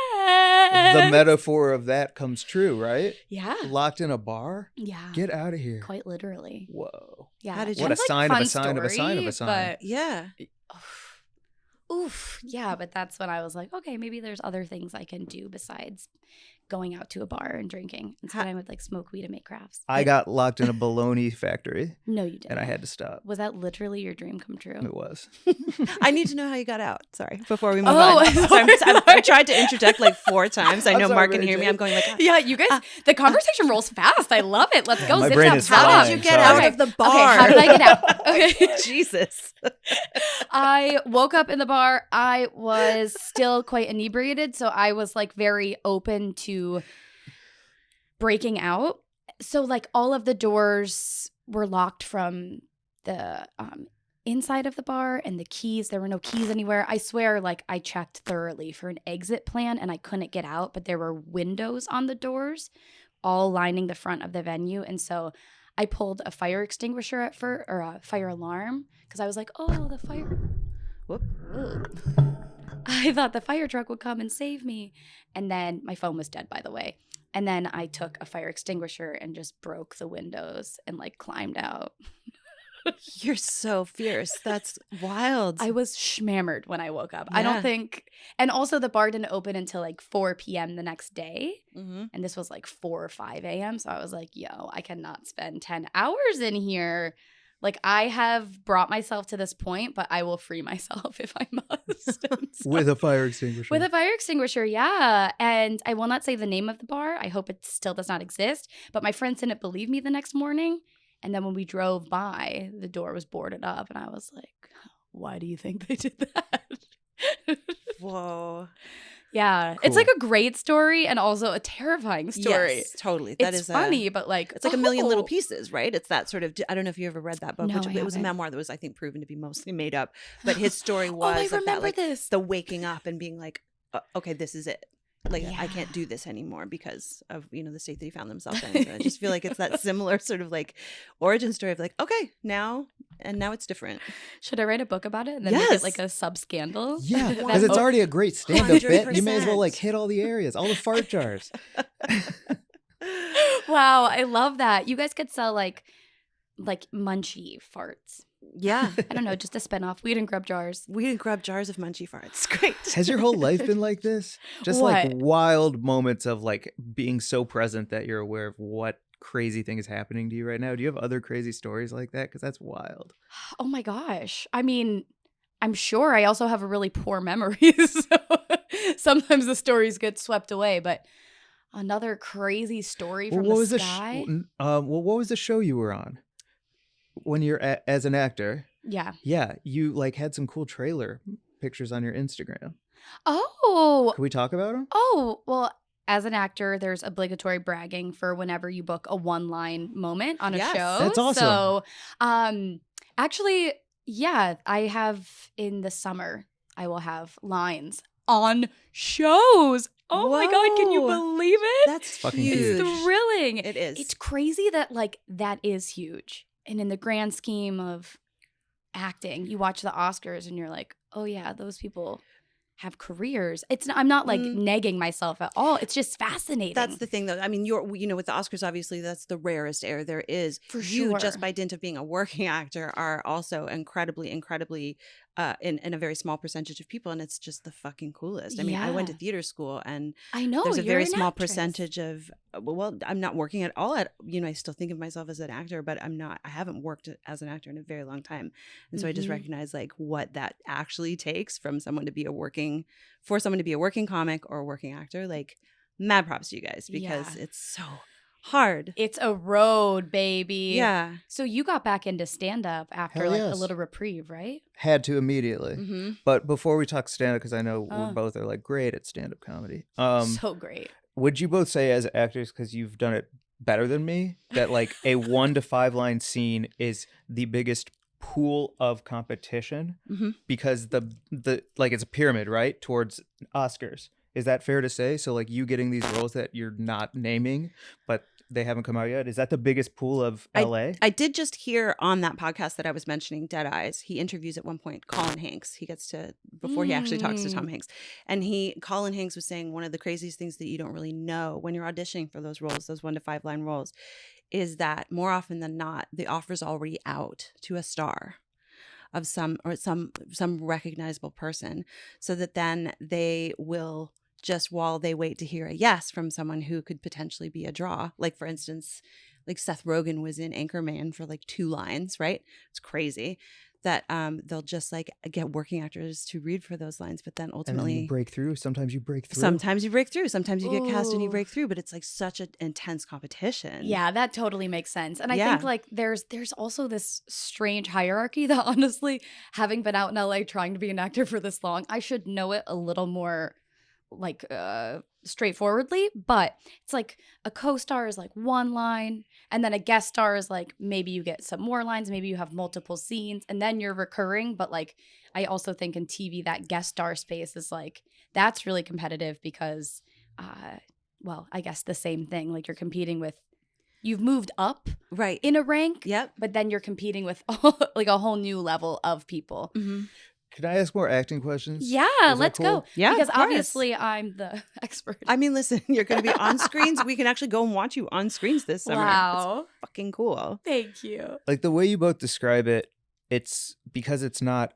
The metaphor of that comes true, right? Yeah. Locked in a bar? Yeah. Get out of here. Quite literally. Whoa. Yeah. How did you- What a Sounds sign like of a fun sign of a sign of a story, sign. but Yeah. oof. Yeah, but that's when I was like, okay, maybe there's other things I can do besides going out to a bar and drinking. Instead, I would like smoke weed and make crafts. I got locked in a bologna factory No, you didn't. and I had to stop. Was that literally your dream come true? It was. I need to know how you got out. Sorry, before we move Oh, on. sorry, I tried to interject like 4 times. I I'm know sorry, Mark can Mary hear me. Jane. I'm going like, Yeah, you guys, the conversation rolls fast. I love it. Let's go. My Zip, brain zap, is zap. how flying. did you get Sorry. out of the bar? Okay, how did I get out? Okay. Jesus. I woke up in the bar. I was still quite inebriated, so I was like very open to breaking out. So like all of the doors were locked from the inside of the bar and the keys. There were no keys anywhere. I swear, like I checked thoroughly for an exit plan and I couldn't get out, but there were windows on the doors all lining the front of the venue. And so I pulled a fire extinguisher at first, or a fire alarm, because I was like, oh, the fire. Whoop. I thought the fire truck would come and save me. And then my phone was dead, by the way. And then I took a fire extinguisher and just broke the windows and like climbed out. You're so fierce. That's wild. I was schmammered when I woke up. I Yeah. don't think. And also the bar didn't open until like 4 p.m. the next day. Mm-hmm. And this was like 4 or 5 a.m. So I was like, yo, I cannot spend 10 hours in here. Like I have brought myself to this point, but I will free myself if I must. And so- With a fire extinguisher. With a fire extinguisher, yeah. And I will not say the name of the bar. I hope it still does not exist. But my friends didn't believe me the next morning. And then when we drove by, the door was boarded up. And I was like, why do you think they did that? Whoa. Yeah. It's Cool. like a great story and also a terrifying story. Yes, totally. That It's is funny, but like it's like a million little oh. pieces, right? It's that sort of. I don't know if you ever read that book, No, which I it was a haven't. memoir that was, I think, proven to be mostly made up. But his story Oh, was I of that, remember like this. the waking up and being like, okay, this is it. Like I Yeah. can't do this anymore because of the state that he found himself in. So I just feel like it's that similar sort of like origin story of like, okay, now it's different. Should I write a book about it and then make Yes. it like a sub scandal? Yeah, That- because it's already a great stand-up bit. You may as well like 100%. hit all the areas, all the fart jars. Wow, I love that. You guys could sell like munchy farts. Yeah. I don't know, just a spinoff. Weed and grub jars. We didn't grab jars of munchy farts. Great. Has your whole life been like this? Just like What? wild moments of like being so present that you're aware of what crazy thing is happening to you right now? Do you have other crazy stories like that? Because that's wild. Oh my gosh. I mean, I'm sure I also have a really poor memory, so sometimes the stories get swept away. But another crazy story from the sky. What was the show you were on when you're as an actor? Yeah. Yeah, you like had some cool trailer pictures on your Instagram. Oh. Can we talk about them? Oh, well, as an actor, there's obligatory bragging for whenever you book a one-line moment on a Yes. show. That's awesome. So, actually, yeah, I have in the summer, I will have lines on shows. Oh my God, can you Whoa. believe it? That's fucking huge. huge. It's thrilling. It is. It's crazy that like that is huge. And in the grand scheme of acting, you watch the Oscars and you're like, oh yeah, those people have careers. I'm not like negging myself at all. It's just fascinating. That's the thing, though. I mean, with the Oscars, obviously, that's the rarest air there is. For You, sure. just by dint of being a working actor, are also incredibly in a very small percentage of people, and it's just the fucking coolest. I mean, I went to Yeah. theater school, and I know there's a you're very an small actress. percentage of I'm not working at all at I still think of myself as an actor, but I haven't worked as an actor in a very long time, and so I just Mhm. recognize like what that actually takes from someone to be a working comic or a working actor. Like, mad props to you guys, because Yeah. it's so hard. It's a road, baby. Yeah. So you got back into stand-up after Hell like a yes. little reprieve, right? Had to immediately. Mm-hmm. But before we talk stand-up, because I know we both are like great at stand-up comedy. So great. Would you both say as actors, because you've done it better than me, that like a 1 to 5 line scene is the biggest pool of competition? Mm-hmm. Because the like it's a pyramid, right, towards Oscars. Is that fair to say? So like you getting these roles that you're not naming, but they haven't come out yet. Is that the biggest pool of LA? I did just hear on that podcast that I was mentioning, Dead Eyes. He interviews at one point Colin Hanks. He gets to, before he actually talks to Tom Hanks, and Colin Hanks was saying one of the craziest things that you don't really know when you're auditioning for those roles, those 1 to 5 line roles, is that more often than not, the offer's already out to a star of some recognizable person, so that then they will, just while they wait to hear a yes from someone who could potentially be a draw. Like, for instance, like Seth Rogen was in Anchorman for like 2 lines, right? It's crazy that they'll just like get working actors to read for those lines, but then ultimately and then you break through. Sometimes you break through. Sometimes you break through. Sometimes you get cast and you Ooh. break through, but it's like such an intense competition. Yeah, that totally makes sense. And I Yeah. think like there's also this strange hierarchy that honestly, having been out in LA trying to be an actor for this long, I should know it a little more like straightforwardly, but it's like a co-star is like 1 line, and then a guest star is like maybe you get some more lines, maybe you have multiple scenes, and then you're recurring. But like I also think in TV that guest star space is like that's really competitive because well, I guess the same thing, like you're competing with, you've moved up Right. in a rank, Yep. but then you're competing with like a whole new level of people. Mm-hmm. Can I ask more acting questions? Yeah, Is that let's cool? go. Yeah, because of course. obviously I'm the expert. I mean, listen, you're going to be on screens. We can actually go and watch you on screens this summer. Wow. It's fucking cool. Thank you. Like the way you both describe it, it's because it's not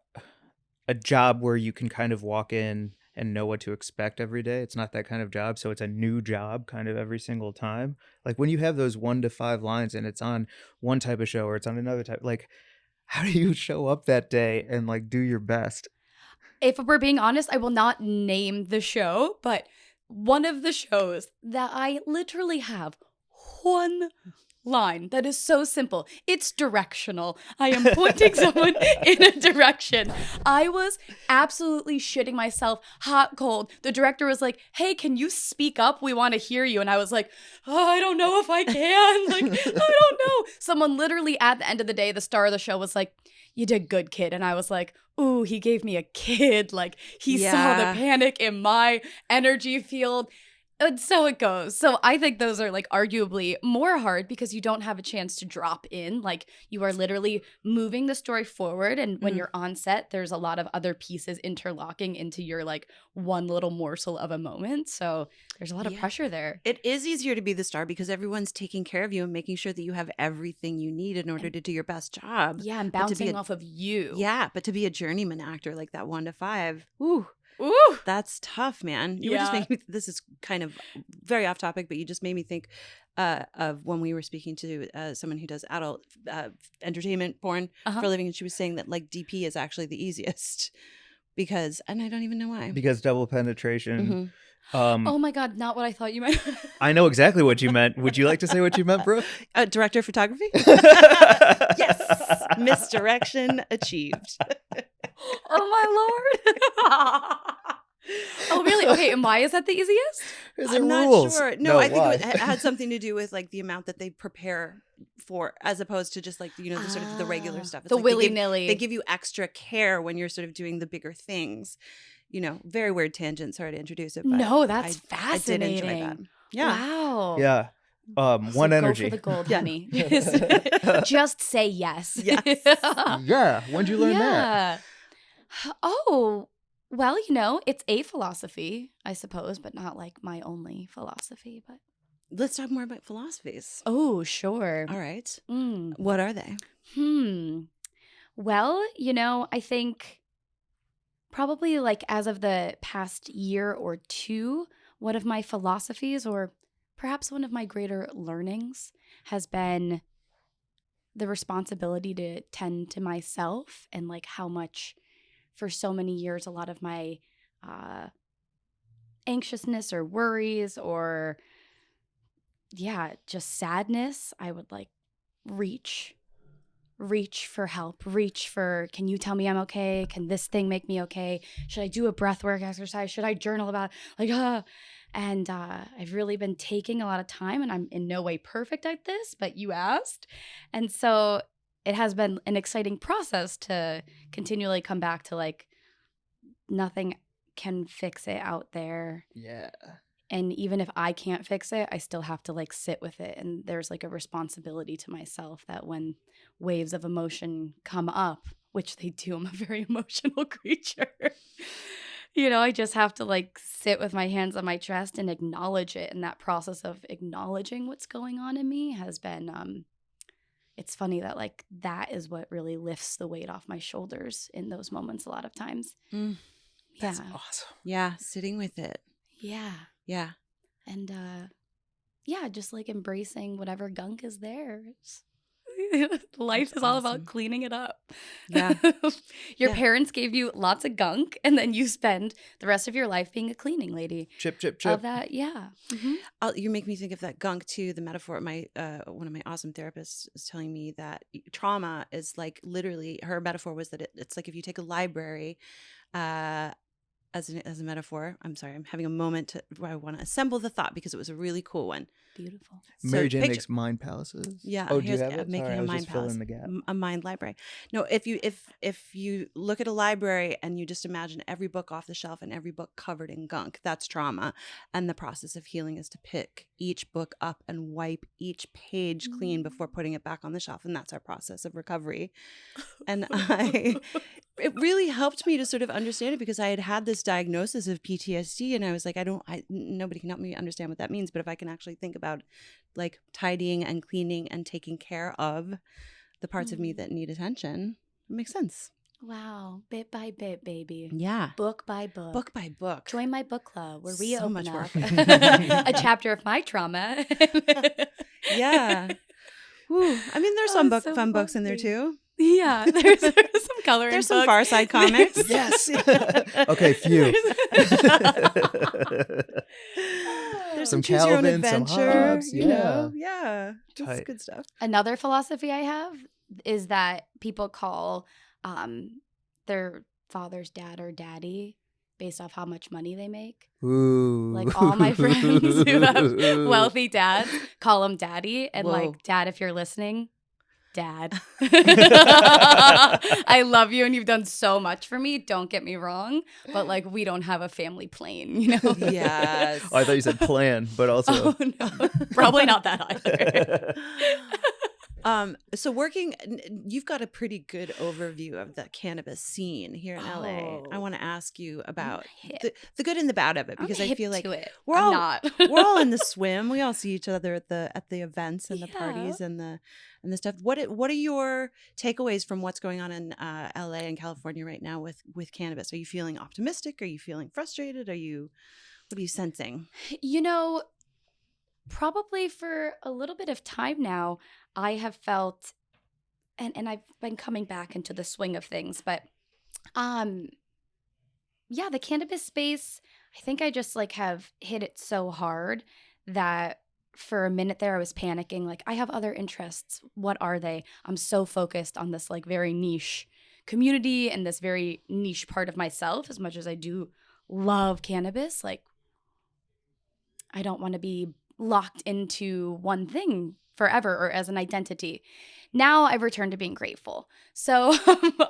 a job where you can kind of walk in and know what to expect every day. It's not that kind of job. So it's a new job kind of every single time. Like when you have those 1 to 5 lines and it's on one type of show or it's on another type, like how do you show up that day and like do your best? If we're being honest, I will not name the show, but one of the shows that I literally have 1 line that is so simple. It's directional. I am pointing someone in a direction. I was absolutely shitting myself hot cold. The director was like, "Hey, can you speak up? We want to hear you." And I was like, "Oh, I don't know if I can. Like, I don't know." Someone literally at the end of the day, the star of the show was like, "You did good, kid." And I was like, "Ooh, he gave me a kid." Like he saw the Yeah. panic in my energy field. And so it goes. So I think those are like arguably more hard because you don't have a chance to drop in. Like you are literally moving the story forward. And when Mhm. you're on set, there's a lot of other pieces interlocking into your like one little morsel of a moment. So there's a lot of Yeah. pressure there. It is easier to be the star because everyone's taking care of you and making sure that you have everything you need in order to do your best job. Yeah, and But to be bouncing a- off of you. Yeah, but to be a journeyman actor like that 1 to 5, ooh, Ooh. that's tough, man. You were just Yeah. making me, this is kind of very off topic, but you just made me think of when we were speaking to someone who does adult entertainment porn for a living, and she was saying that like DP is actually the easiest because, and I don't even know why. Because double penetration. Oh my God, not what I thought you meant. I know exactly what you meant. Would you like to say what you meant, Brooke? Director of photography? Yes. Misdirection achieved. Oh my Lord. Oh, really? Okay, and why is that the easiest? I'm not sure. No, I think it had something to do with like the amount that they prepare for, as opposed to just like, you know, the sort of the regular stuff. It's the like willy-nilly. They give you extra care when you're sort of doing the bigger things. You know, very weird tangent. Sorry to introduce it. But no, that's fascinating. I did enjoy that. Yeah. Wow. Yeah. One so energy. Go for the gold, honey. Just say yes. Yes. Yeah. When'd you learn that? Oh, well, you know, it's a philosophy, I suppose, but not like my only philosophy. But let's talk more about philosophies. Oh, sure. All right. What are they? Well, you know, I think probably like as of the past year or two, one of my philosophies, or perhaps one of my greater learnings, has been the responsibility to tend to myself, and like how much for so many years a lot of my anxiousness or worries or just sadness, I would like reach for help, reach for, can you tell me I'm okay? Can this thing make me okay? Should I do a breathwork exercise? Should I journal about And I've really been taking a lot of time, and I'm in no way perfect at this, but you asked. And so it has been an exciting process to continually come back to like, nothing can fix it out there. Yeah. And even if I can't fix it, I still have to like sit with it. And there's like a responsibility to myself that when waves of emotion come up, which they do, I'm a very emotional creature. You know, I just have to like sit with my hands on my chest and acknowledge it. And that process of acknowledging what's going on in me has been, it's funny that like that is what really lifts the weight off my shoulders in those moments a lot of times. That's awesome. Yeah, sitting with it. Yeah. Yeah. And just like embracing whatever gunk is there. Life That's is all awesome. about cleaning it up. Yeah. Your parents gave you lots of gunk, and then you spend the rest of your life being a cleaning lady. Chip, chip, chip. Of that, yeah. Mm-hmm. You make me think of that gunk too. The metaphor. My one of my awesome therapists is telling me that trauma is like literally. Her metaphor was that it's like if you take a library, as a metaphor. I'm sorry, I'm having a moment where I want to assemble the thought because it was a really cool one. Beautiful. Mary Jane makes mind palaces. Yeah. Oh, do you have it? Making Sorry, a I was mind just palace. filling the gap. A mind library. No, if you look at a library and you just imagine every book off the shelf and every book covered in gunk, that's trauma. And the process of healing is to pick each book up and wipe each page clean before putting it back on the shelf. And that's our process of recovery. And it really helped me to sort of understand it because I had this diagnosis of PTSD, and I was like, nobody can help me understand what that means. But if I can actually think about like tidying and cleaning and taking care of the parts of me that need attention, it makes sense. Wow. Bit by bit, baby. Yeah. Book by book. Book by book. Join my book club where we open up a chapter of my trauma. Yeah. Woo. I mean, there's some fun books in there too. Yeah, there's some coloring. There's some Far Side comics. Yes. Okay, few. There's some choose your own Calvin, some adventure. Hobbes, You know, yeah, that's Tight. good stuff. Another philosophy I have is that people call their father's dad or daddy based off how much money they make. Ooh. Like all my friends who have wealthy dads call him daddy, and Whoa. like, Dad, if you're listening, Dad, I love you and you've done so much for me. Don't get me wrong, but like we don't have a family plane, you know? Yes. Oh, I thought you said plan, but also. Oh no, probably not that either. So you've got a pretty good overview of the cannabis scene here in LA. I want to ask you about the good and the bad of it, because I feel like we're all in the swim. We all see each other at the events and the parties and the stuff. What are your takeaways from what's going on in LA and California right now with cannabis? Are you feeling optimistic? Are you feeling frustrated? What are you sensing? You know, probably for a little bit of time now, I have felt, and I've been coming back into the swing of things, but yeah, the cannabis space, I think I just like have hit it so hard that for a minute there I was panicking. Like, I have other interests. What are they? I'm so focused on this like very niche community and this very niche part of myself. As much as I do love cannabis, like, I don't want to be locked into one thing forever or as an identity. Now I've returned to being grateful. So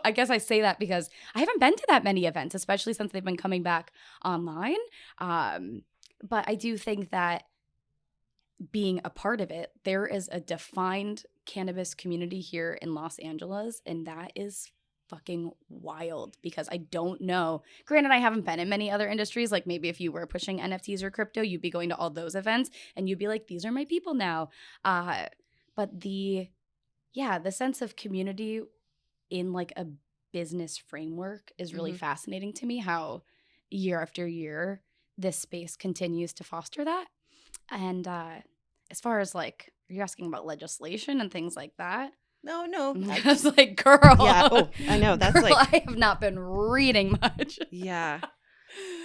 I guess I say that because I haven't been to that many events, especially since they've been coming back online. But I do think that being a part of it, there is a defined cannabis community here in Los Angeles, and that is fucking wild because I don't know. Granted, I haven't been in many other industries. Like, maybe if you were pushing NFTs or crypto, you'd be going to all those events and you'd be like, these are my people now. But the sense of community in like a business framework is really fascinating to me, how year after year this space continues to foster that. And as far as like, are you asking about legislation and things like that? No. I was like, girl. Yeah. Oh, I know. That's girl, like, I have not been reading much. yeah.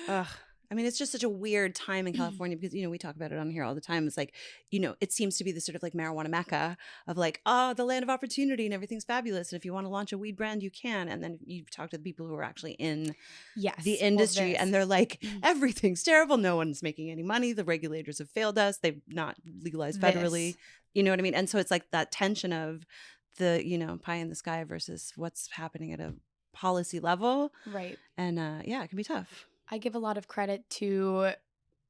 Ugh. I mean, it's just such a weird time in California because, we talk about it on here all the time. It's like, it seems to be the sort of like marijuana mecca of like, the land of opportunity and everything's fabulous. And if you want to launch a weed brand, you can. And then you talk to the people who are actually in the industry and they're like, everything's terrible. No one's making any money. The regulators have failed us. They've not legalized federally. You know what I mean? And so it's like that tension of the, pie in the sky versus what's happening at a policy level. Right. And it can be tough. I give a lot of credit to,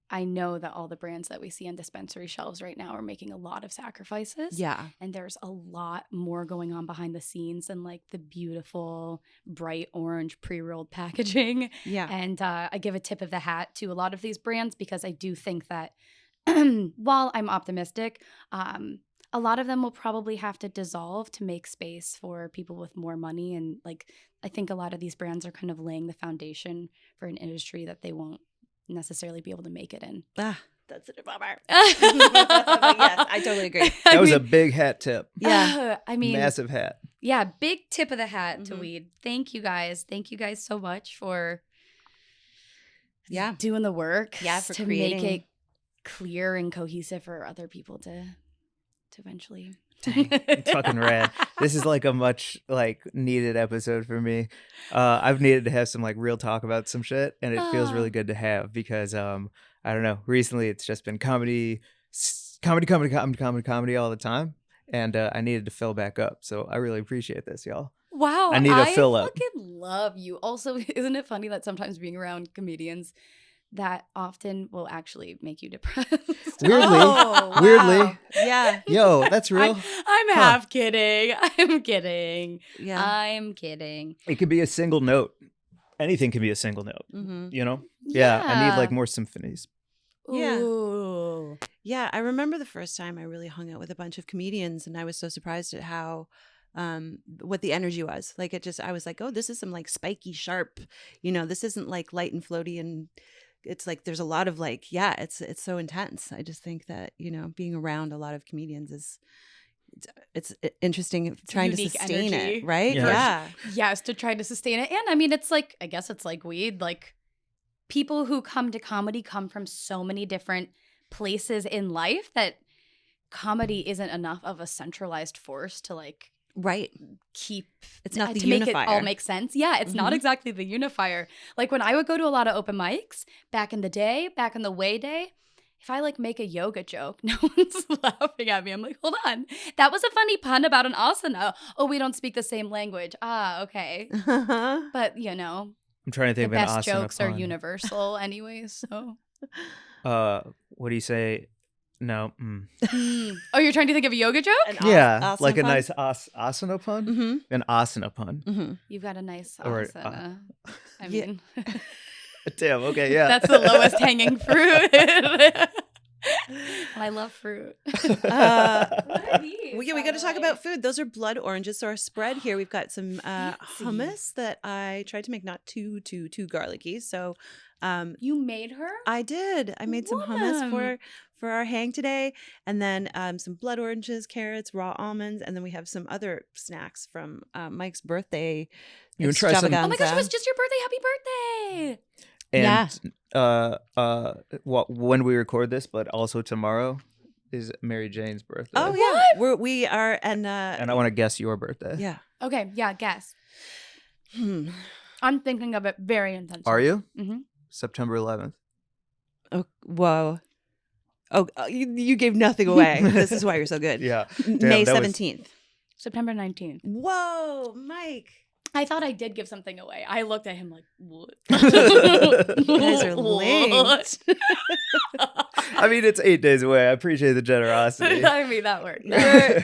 I know that all the brands that we see on dispensary shelves right now are making a lot of sacrifices. Yeah. And there's a lot more going on behind the scenes than like the beautiful, bright orange pre-rolled packaging. Yeah. And I give a tip of the hat to a lot of these brands because I do think that while I'm optimistic, a lot of them will probably have to dissolve to make space for people with more money. And like, I think a lot of these brands are kind of laying the foundation for an industry that they won't necessarily be able to make it in. That's a bummer. Yes, I totally agree. That was a big hat tip. Yeah. I mean, massive hat. Yeah. Big tip of the hat to weed. Thank you guys. Thank you guys so much for doing the work. Yeah. For to creating. Make it clear and cohesive for other people to eventually. Dang, it's fucking rad. This is like a much like needed episode for me. I've needed to have some like real talk about some shit, and it feels really good to have because I don't know. Recently, it's just been comedy all the time, and I needed to fill back up. So I really appreciate this, y'all. Wow, I need to fill up. I fucking love you. Also, isn't it funny that sometimes being around comedians that often will actually make you depressed? Weirdly. Yeah. Yo, that's real. I'm half kidding. I'm kidding. Yeah. I'm kidding. It could be a single note. Anything can be a single note. You know? Yeah. I need like more symphonies. Yeah. Ooh. Yeah. I remember the first time I really hung out with a bunch of comedians and I was so surprised at how what the energy was. Like I was like, oh, this is some like spiky, sharp, this isn't like light and floaty, and it's like there's a lot of like, it's so intense. I just think that, being around a lot of comedians it's interesting trying to sustain energy. It, right? Yeah. Yes, to try to sustain it. And I mean, it's like, I guess it's like weed. Like, people who come to comedy come from so many different places in life that comedy isn't enough of a centralized force to like keep it's not the to unifier. Make it all make sense. Yeah, it's not exactly the unifier. Like when I would go to a lot of open mics back in the way day, if I like make a yoga joke, no one's laughing at me. I'm like, hold on, that was a funny pun about an asana. Oh, we don't speak the same language. Okay. But I'm trying to think the of an best asana jokes are pun. universal anyways. So what do you say? No. Oh, you're trying to think of a yoga joke? Asana like a pun? nice asana pun? An asana pun. You've got a nice Or, asana. I yeah. mean, Damn, okay, yeah. that's the lowest hanging fruit. And I love fruit. What are these, we got to talk about food. Those are blood oranges. So our spread here, we've got some hummus that I tried to make not too garlicky. So you made her? I did. I made some hummus for our hang today. And then some blood oranges, carrots, raw almonds. And then we have some other snacks from Mike's birthday. You wanna try some- Oh my gosh, it extravaganza. was just your birthday. Happy birthday. And when we record this, but also tomorrow is Mary Jane's birthday. Oh, yeah. We are. And And I want to guess your birthday. yeah. Okay, yeah, guess. Hmm. I'm thinking of it very intensely. Are you? Mm-hmm. September 11th. Oh, whoa. Oh, you gave nothing away. This is why you're so good. Yeah. May that was- 17th. September 19th. Whoa, Mike. I thought I did give something away. I looked at him like, what? You guys are linked. I mean, it's 8 days away. I appreciate the generosity. I mean, that worked.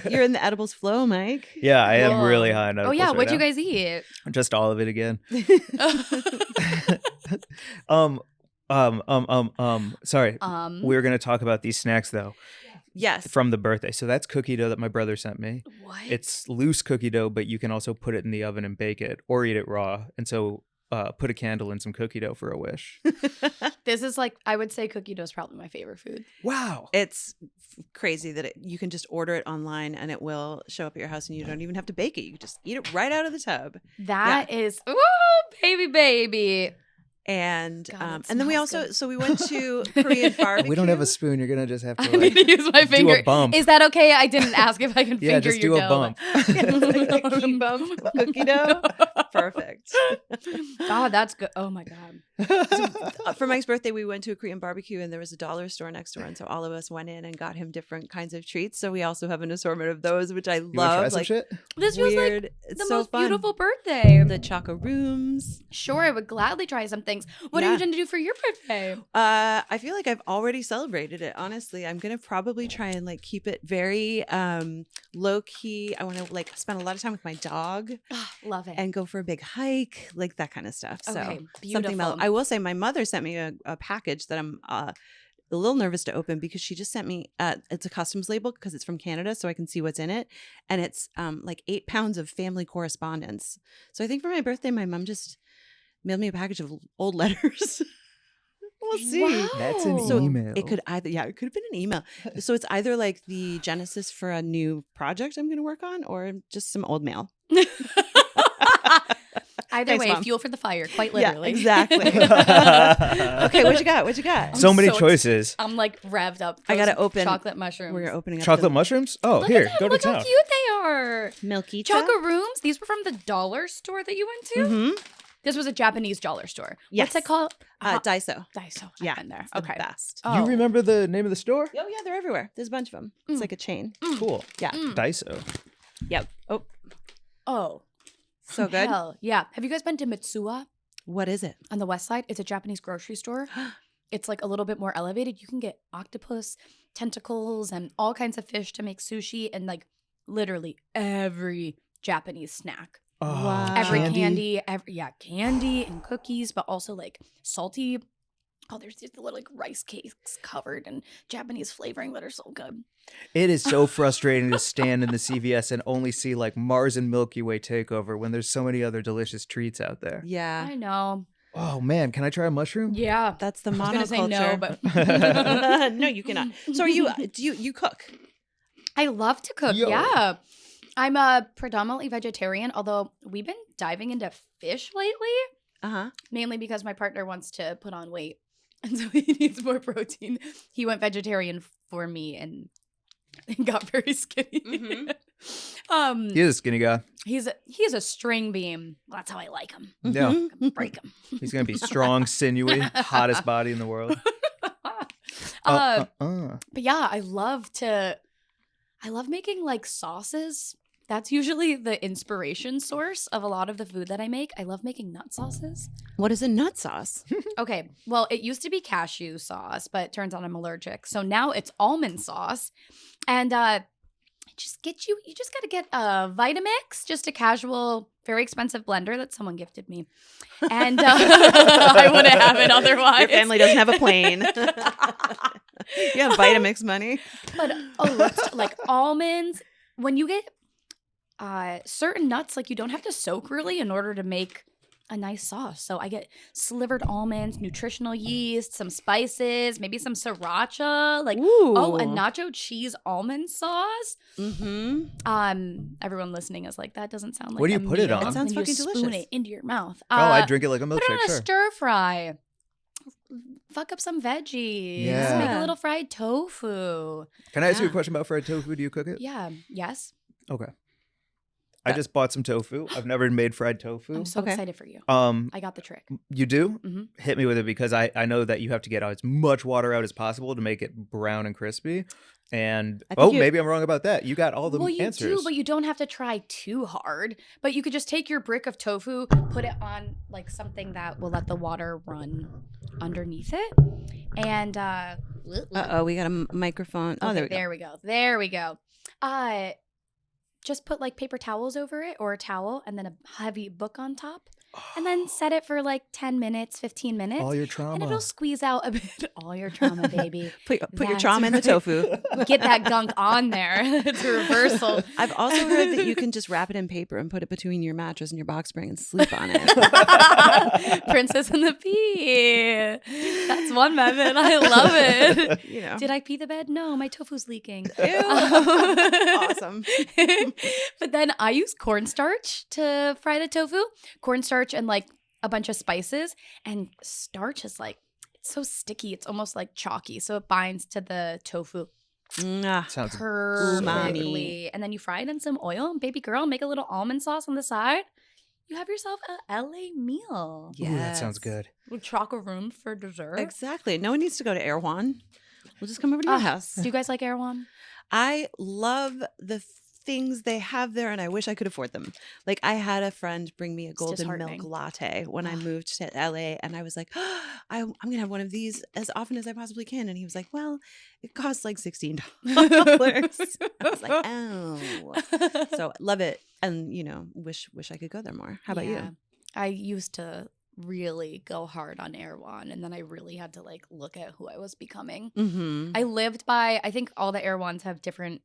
You're in the edibles flow, Mike. Yeah, I am Whoa. really high on Oh, edibles yeah. right What'd you now. guys eat? Just all of it again. Sorry. We were going to talk about these snacks, though, Yes. from the birthday. So that's cookie dough that my brother sent me. What? It's loose cookie dough, but you can also put it in the oven and bake it or eat it raw. And so put a candle in some cookie dough for a wish. This is like, I would say cookie dough is probably my favorite food. Wow. It's crazy that you can just order it online and it will show up at your house and you don't even have to bake it. You just eat it right out of the tub. That is, ooh, baby. And God, it and then we smells also good. so we went to Korean barbecue. We don't have a spoon. You're going to just have to I need to use my do finger. a bump. Is that okay? I didn't ask if I can Yeah, finger just your do dough. a bump. Yeah, like a key bump cookie dough. Perfect. God, that's good. Oh my God. For Mike's birthday, we went to a Korean barbecue and there was a dollar store next door. And so all of us went in and got him different kinds of treats. So we also have an assortment of those, which I You want to try love. some Like shit? This feels like weird. It's the so most fun. beautiful birthday. The choco rooms. Sure, I would gladly try some things. What are Yeah. you going to do for your birthday? I feel like I've already celebrated it. Honestly, I'm gonna probably try and like keep it very low key. I want to like spend a lot of time with my dog Love it. and go for a big hike, like that kind of stuff. Okay, So beautiful. something mellow. I will say, my mother sent me a package that I'm a little nervous to open because she just sent me. It's a customs label because it's from Canada, so I can see what's in it, and it's like 8 pounds of family correspondence. So I think for my birthday, my mom just mailed me a package of old letters. We'll see. Wow. That's an So email. it could either, it could have been an email. So it's either like the genesis for a new project I'm going to work on, or just some old mail. Either Thanks, way, Mom. fuel for the fire, quite literally. Yeah, exactly. Okay, what you got? What you got? So many so choices. I'm like revved up. I gotta Those open- chocolate mushrooms. We're opening up Chocolate the mushrooms? Oh, Look here, at go them. to Look how town. cute they are. milky Choco rooms. These were from the dollar store that you went to. Mm-hmm. This was a Japanese dollar store. Yes. What's it called? Daiso. Daiso. I've Yeah, been there. It's the Okay. best. Oh. You remember the name of the store? Oh yeah, they're everywhere. There's a bunch of them. It's Mm. like a chain. Cool. Yeah. Daiso. Yep. Oh, Oh, so good. hell yeah. Have you guys been to Mitsuwa What is it? on the west side? It's a Japanese grocery store. It's like a little bit more elevated. You can get octopus, tentacles, and all kinds of fish to make sushi, and like literally every Japanese snack. Oh, Wow. Every candy, candy and cookies, but also like salty. Oh, there's these little like rice cakes covered in Japanese flavoring that are so good. It is so frustrating to stand in the CVS and only see like Mars and Milky Way takeover when there's so many other delicious treats out there. Yeah, I know. Oh man, can I try a mushroom? Yeah. that's the I was gonna say monoculture. no, but No, you cannot. So are you? Do you cook? I love to cook. Yo. Yeah. I'm a predominantly vegetarian, although we've been diving into fish lately, Uh-huh. mainly because my partner wants to put on weight. And so he needs more protein. He went vegetarian for me and got very skinny. Mhm. He's a skinny guy. He's a string beam. That's how I like him. Yeah. Break him. He's gonna be strong, sinewy, hottest body in the world. But yeah, I love making like sauces. That's usually the inspiration source of a lot of the food that I make. I love making nut sauces. What is a nut sauce? Okay, well, it used to be cashew sauce, but it turns out I'm allergic. So now it's almond sauce. And you just got to get a Vitamix, just a casual, very expensive blender that someone gifted me. And I wouldn't have it otherwise. Your family doesn't have a plane. You have Vitamix money. But like almonds, when you get certain nuts, like you don't have to soak really in order to make a nice sauce. So I get slivered almonds, nutritional yeast, some spices, maybe some sriracha, like Ooh. a nacho cheese almond sauce. Mm-hmm. Everyone listening is like, that doesn't sound like What do you a put it meal. on? It sounds And you fucking spoon delicious. it into your mouth. I drink it like a Put it milkshake, on a sure. stir fry. Fuck up some veggies. Yeah. Make a little fried tofu. Can I ask you a Yeah. question about fried tofu? Do you cook it? Yeah. Yes. Okay. I just bought some tofu. I've never made fried tofu. I'm so Okay. excited for you. Um, I got the trick. you do? Mhm. Hit me with it because I know that you have to get as much water out as possible to make it brown and crispy. And I think maybe I'm wrong about that. You got all the Well, you answers. do, but you don't have to try too hard. But you could just take your brick of tofu, put it on like something that will let the water run underneath it, and Uh-oh, we got a microphone. Oh, okay, there we go. There we go. Just put like paper towels over it or a towel, and then a heavy book on top, and then set it for like 10 minutes, 15 minutes. all your and trauma. it'll squeeze out a bit. All your trauma, baby. Put your That's trauma in the right. tofu. Get that gunk on there. It's a reversal. I've also heard that you can just wrap it in paper and put it between your mattress and your box spring and sleep on it. Princess and the Pea. That's one method. I love it. You know. Did I pee the bed? No, my tofu's leaking. Ew. Awesome. But then I use cornstarch to fry the tofu. Cornstarch and like a bunch of spices. And starch is like, it's so sticky. It's almost like chalky. So it binds to the tofu Mwah. Sounds perfectly. And then you fry it in some oil. And baby girl, make a little almond sauce on the side. You have yourself a LA meal. Ooh, that sounds Yes. good. With chocoroon for dessert. Exactly. No one needs to go to Erewhon. We'll just come over to your house. Do you guys like Erewhon? I love the things they have there, and I wish I could afford them. Like, I had a friend bring me a golden milk disheartening. latte when I moved to LA, and I was like, I'm going to have one of these as often as I possibly can. And he was like, well, it costs like $16. I was like, oh. So love it. And, you know, wish I could go there more. How about you? I used to really go hard on Erewhon, and then I really had to like look at who I was becoming. Mm-hmm. I think all the Erewhons have different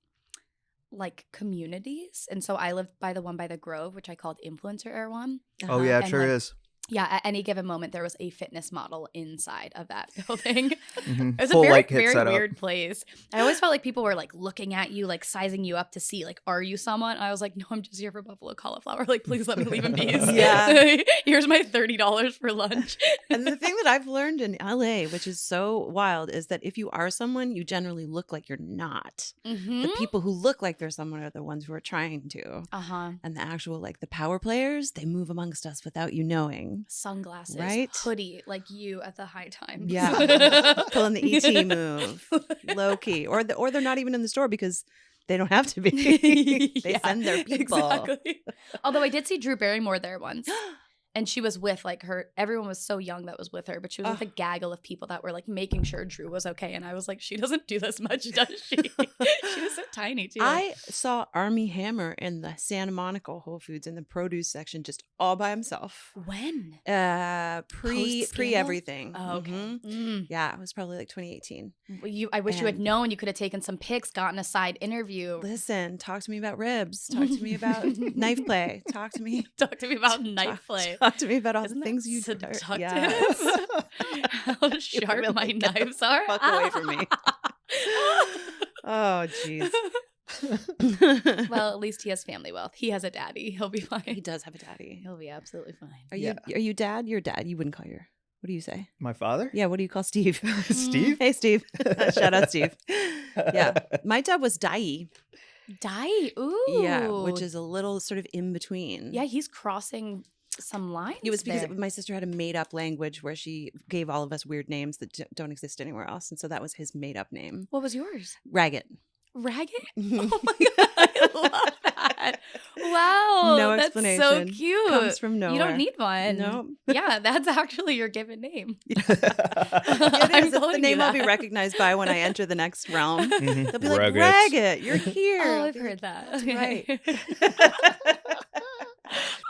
like communities, and so I lived by the one by the Grove, which I called Influencer Erewhon. Oh yeah, it And, sure like, is. Yeah, at any given moment there was a fitness model inside of that building. Mhm. It was Full a very, light kit very setup. weird place. I always felt like people were like looking at you, like sizing you up to see, like, are you someone? I was like, no, I'm just here for buffalo cauliflower. Like, please let me leave in peace. Yeah. Here's my $30 for lunch. And the thing that I've learned in LA, which is so wild, is that if you are someone, you generally look like you're not. Mm-hmm. The people who look like they're someone are the ones who are trying to. Uh-huh. And the actual, like, the power players, they move amongst us without you knowing. Sunglasses, Right? hoodie, like you at the high times. Yeah. Pulling the ET move. Low key. Or they're not even in the store because they don't have to be. They Yeah, send their people. Exactly. Although I did see Drew Barrymore there once. And she was with like everyone was so young that was with her, but she was with a gaggle of people that were like making sure Drew was okay. And I was like, she doesn't do this much, does she? She was so tiny too. I saw Army Hammer in the Santa Monica Whole Foods in the produce section just all by himself. When? Pre Post-scandal? everything. Oh, okay. Mhm. Yeah, it was probably like 2018. I wish you had And- known. You could have taken some pics, gotten a side interview. Listen, talk to me about ribs. Talk to me about knife play. Talk to me. Talk to me about knife play. Talk to me about all Isn't the that things you seductive? Yes. How sharp really my get the knives are. fuck away from me. Oh, jeez. Well, at least he has family wealth. He has a daddy. He'll be fine. He does have a daddy. He'll be absolutely fine. Are you dad? You're dad. You wouldn't call your. What do you say? My father? Yeah. What do you call Steve? Steve? Hey, Steve. Shout out, Steve. Yeah. My dad was Dai. Dai. Ooh. Yeah, which is a little sort of in between. Yeah, he's crossing some lines. It was because there. my sister had a made up language where she gave all of us weird names that don't exist anywhere else. And so that was his made up name. What was yours? Ragged. Ragged? Oh my god, I love that. Wow. No that's explanation. so cute. Comes from nowhere. You don't need one. No. Yeah, that's actually your given name. It is. It's the calling you name I'll be that. recognized by when I enter the next realm. Mhm. They'll be like, Ragged. Ragged, you're here. Oh, I'll I've be heard like, that. That's right.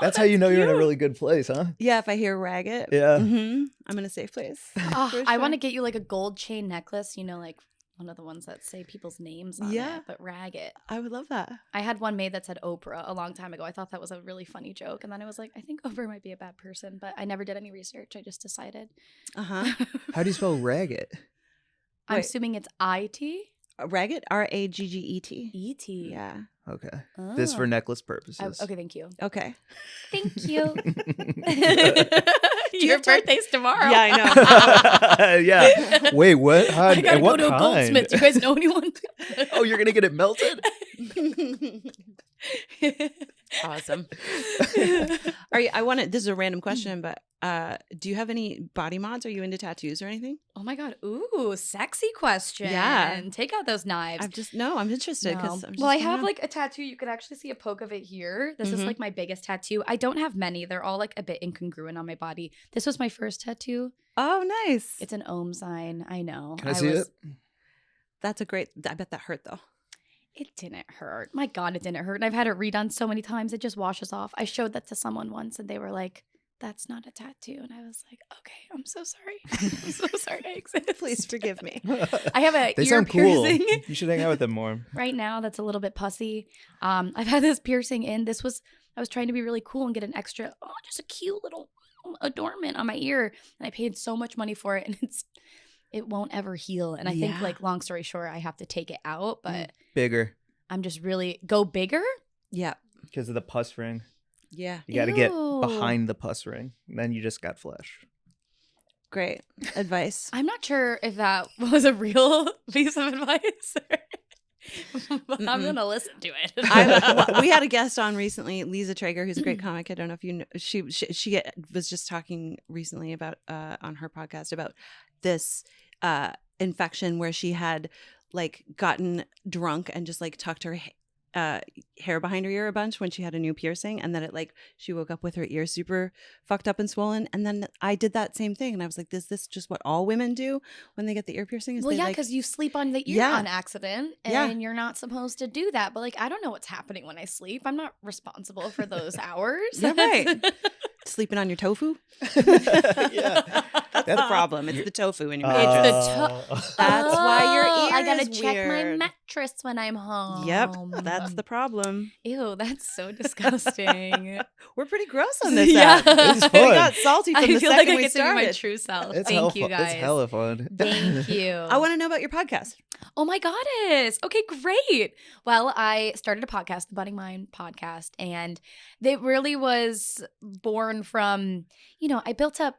That's how you know you're in a cute. really good place, huh? Yeah, if I hear Ragged, Yeah. I'm in a safe place. Oh, For I want to sure. get you like a gold chain necklace, you know, like one of the ones that say people's names on Yeah. it, but rag it. I would love that. I had one made that said Oprah a long time ago. I thought that was a really funny joke. And then I was like, I think Oprah might be a bad person, but I never did any research. I just decided. Uh-huh. How do you spell ragged? I'm Wait. assuming it's IT? Ragged? R-A-G-G-E-T. E-T. Yeah. Okay. This for Oh. necklace purposes. Okay, thank you. Okay. Thank you. you Your have time? birthday's tomorrow. Yeah, I know. Yeah. Wait, what? How, I gotta and go what to a kind? goldsmith. You guys know anyone? Oh, you're gonna get it melted? Awesome. I want to, this is a random question, but do you have any body mods? Are you into tattoos or anything? Oh my God. Ooh, sexy question. Yeah. Take out those knives. I'm interested No. because Well, I have like a tattoo. You could actually see a poke of it here. This is Mhm. like my biggest tattoo. I don't have many. They're all like a bit incongruent on my body. This was my first tattoo. Oh, nice. It's an Ohm sign. I know. Can I see it? That's a great, I bet that hurt though. It didn't hurt. My God, it didn't hurt. And I've had it redone so many times. It just washes off. I showed that to someone once and they were like, that's not a tattoo. And I was like, okay, I'm so sorry. I'm so sorry I exist. Please forgive me. I have a They ear sound cool. piercing. You should hang out with them more. Right now that's a little bit pussy. I've had this piercing in. I was trying to be really cool and get an extra, just a cute little adornment on my ear. And I paid so much money for it and it won't ever heal. And I think Yeah. like long story short, I have to take it out, but Bigger. I'm just really go bigger. Yeah. Because of the pus ring. Yeah. You got to get Ew. behind the pus ring. Then you just got flesh. Great advice. I'm not sure if that was a real piece of advice, but I'm Mm-mm. gonna listen to it. We had a guest on recently, Lisa Traeger, who's a great comic. I don't know if you know. She was just talking recently about on her podcast about this infection where she had like gotten drunk and just like tucked her hair behind her ear a bunch when she had a new piercing, and then it like she woke up with her ear super fucked up and swollen. And then I did that same thing, and I was like, is this just what all women do when they get the ear piercing? Is Well, they, yeah, like, because you sleep on the ear Yeah. on accident, and Yeah. you're not supposed to do that. But like, I don't know what's happening when I sleep. I'm not responsible for those hours. Yeah, right. Sleeping on your tofu? Yeah. That's the problem. It's the tofu in your It's mattress. the That's why your ear I gotta is check my weird. mattress when I'm home. Yep, that's the problem. Ew, that's so disgusting. We're pretty gross on this Yeah. app. This is We fun. got salty from I the feel second like I we get to be my started. true self. It's Thank you, hella guys. It's hella fun. Thank you. I want to know about your podcast. Oh my goddess. Okay, great. Well, I started a podcast, the Budding Mind podcast, and it really was born from, I built up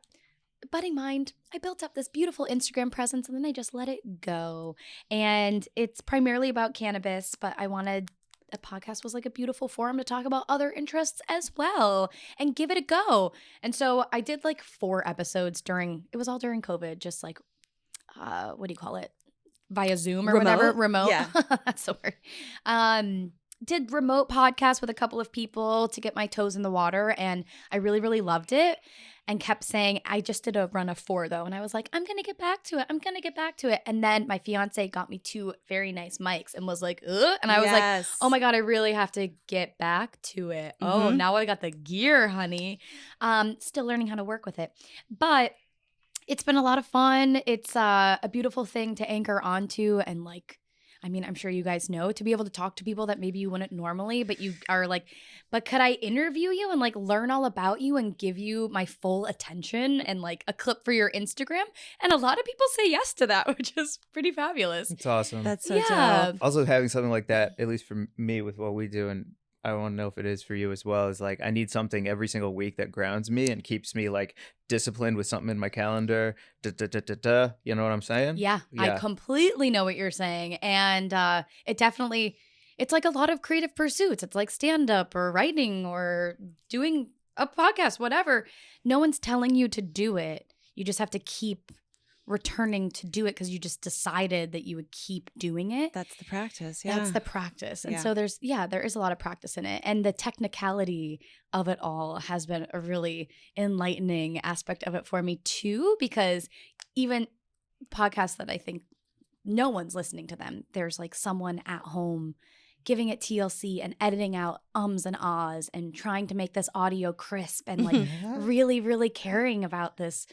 Budding Mind. I built up this beautiful Instagram presence and then I just let it go. And it's primarily about cannabis, but I wanted a podcast was like a beautiful forum to talk about other interests as well and give it a go. And so I did like 4 episodes it was all during COVID, just like, what do you call it? Via Zoom or whatever. Remote. Yeah. That's the word. Did remote podcasts with a couple of people to get my toes in the water. And I really, really loved it and kept saying, I just did a run of 4 though. And I was like, I'm going to get back to it. I'm going to get back to it. And then my fiance got me 2 very nice mics and was like, ugh. And I was like, oh my God, I really have to get back to it. Oh, Mhm. now I got the gear, honey. Still learning how to work with it. But it's been a lot of fun. It's a beautiful thing to anchor onto and like, I'm sure you guys know, to be able to talk to people that maybe you wouldn't normally, but you are like, but could I interview you and like learn all about you and give you my full attention and like a clip for your Instagram? And a lot of people say yes to that, which is pretty fabulous. It's awesome. That's so Yeah. dope. Also, having something like that, at least for me with what we do, and I want to know if it is for you as well, is like I need something every single week that grounds me and keeps me like disciplined with something in my calendar. You know what I'm saying? Yeah, I completely know what you're saying. And it's like a lot of creative pursuits. It's like stand-up or writing or doing a podcast, whatever. No one's telling you to do it. You just have to keep returning to do it because you just decided that you would keep doing it. That's the practice. Yeah. That's the practice. And Yeah. so there is a lot of practice in it. And the technicality of it all has been a really enlightening aspect of it for me too, because even podcasts that I think no one's listening to them, there's like someone at home giving it TLC and editing out ums and ahs and trying to make this audio crisp and like really, really caring about this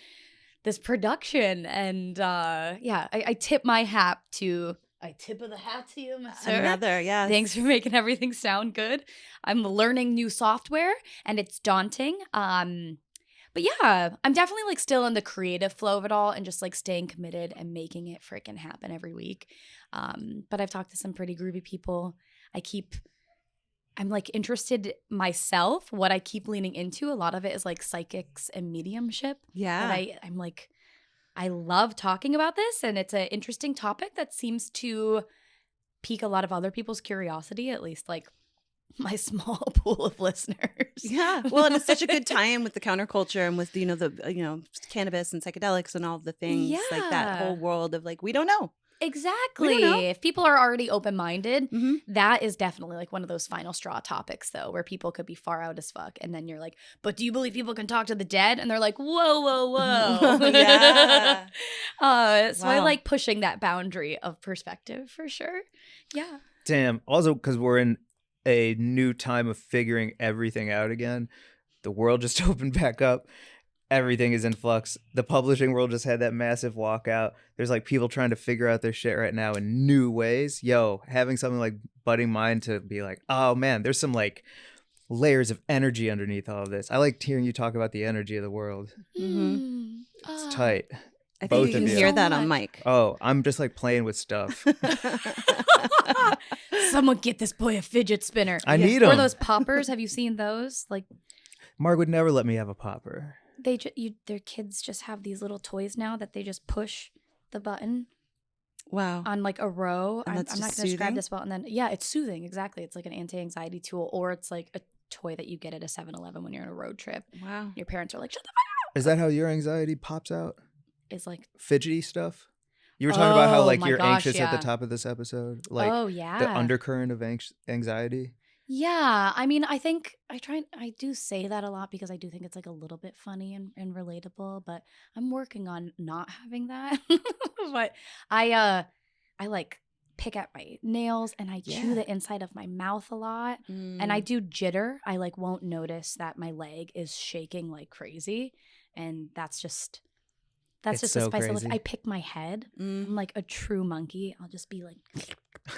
this production. And I tip my hat to. I tip of the hat to you, sir. Another, yes. Thanks for making everything sound good. I'm learning new software, and it's daunting. But yeah, I'm definitely like still in the creative flow of it all, and just like staying committed and making it freaking happen every week. But I've talked to some pretty groovy people. I'm like interested myself. What I keep leaning into, a lot of it is like psychics and mediumship. Yeah. I'm like, I love talking about this, and it's an interesting topic that seems to pique a lot of other people's curiosity, at least like my small pool of listeners. Yeah. Well, and it's such a good tie-in with the counterculture and with, the cannabis and psychedelics and all of the things, like that whole world of like, we don't know. Exactly. If people are already open-minded, that is definitely like one of those final straw topics, though, where people could be far out as fuck. And then you're like, but do you believe people can talk to the dead? And they're like, whoa, whoa, whoa. Yeah. So I like pushing that boundary of perspective for sure. Yeah. Damn. Also, because we're in a new time of figuring everything out again. The world just opened back up. Everything is in flux. The publishing world just had that massive walkout. There's like people trying to figure out their shit right now in new ways. Yo, having something like Budding Mind to be like, oh man, there's some like layers of energy underneath all of this. I like hearing you talk about the energy of the world. It's tight. I Both think you of can you. hear that on mic. Oh, I'm just like playing with stuff. Someone get this boy a fidget spinner. I need them. Or those poppers. Have you seen those? Like, Mark would never let me have a popper. Their kids just have these little toys now that they just push the button. Wow. On like a row. And I'm that's not just going to describe soothing? this well. And then, yeah, it's soothing. Exactly. It's like an anti-anxiety tool, or it's like a toy that you get at a 7-Eleven when you're on a road trip. Wow. Your parents are like, shut the fuck Is that how your anxiety pops out? up. It's like, Fidgety stuff? You were talking about how like my you're gosh, anxious at the yeah. top of this episode. Like oh, yeah. the undercurrent of anxiety. Yeah, I mean, I think I do say that a lot because I do think it's like a little bit funny and relatable, but I'm working on not having that. But I like pick at my nails and I chew the inside of my mouth a lot. And I do jitter. I like won't notice that my leg is shaking like crazy, and that's just It's the so spice of life. crazy. I pick my head. I'm like a true monkey. I'll just be like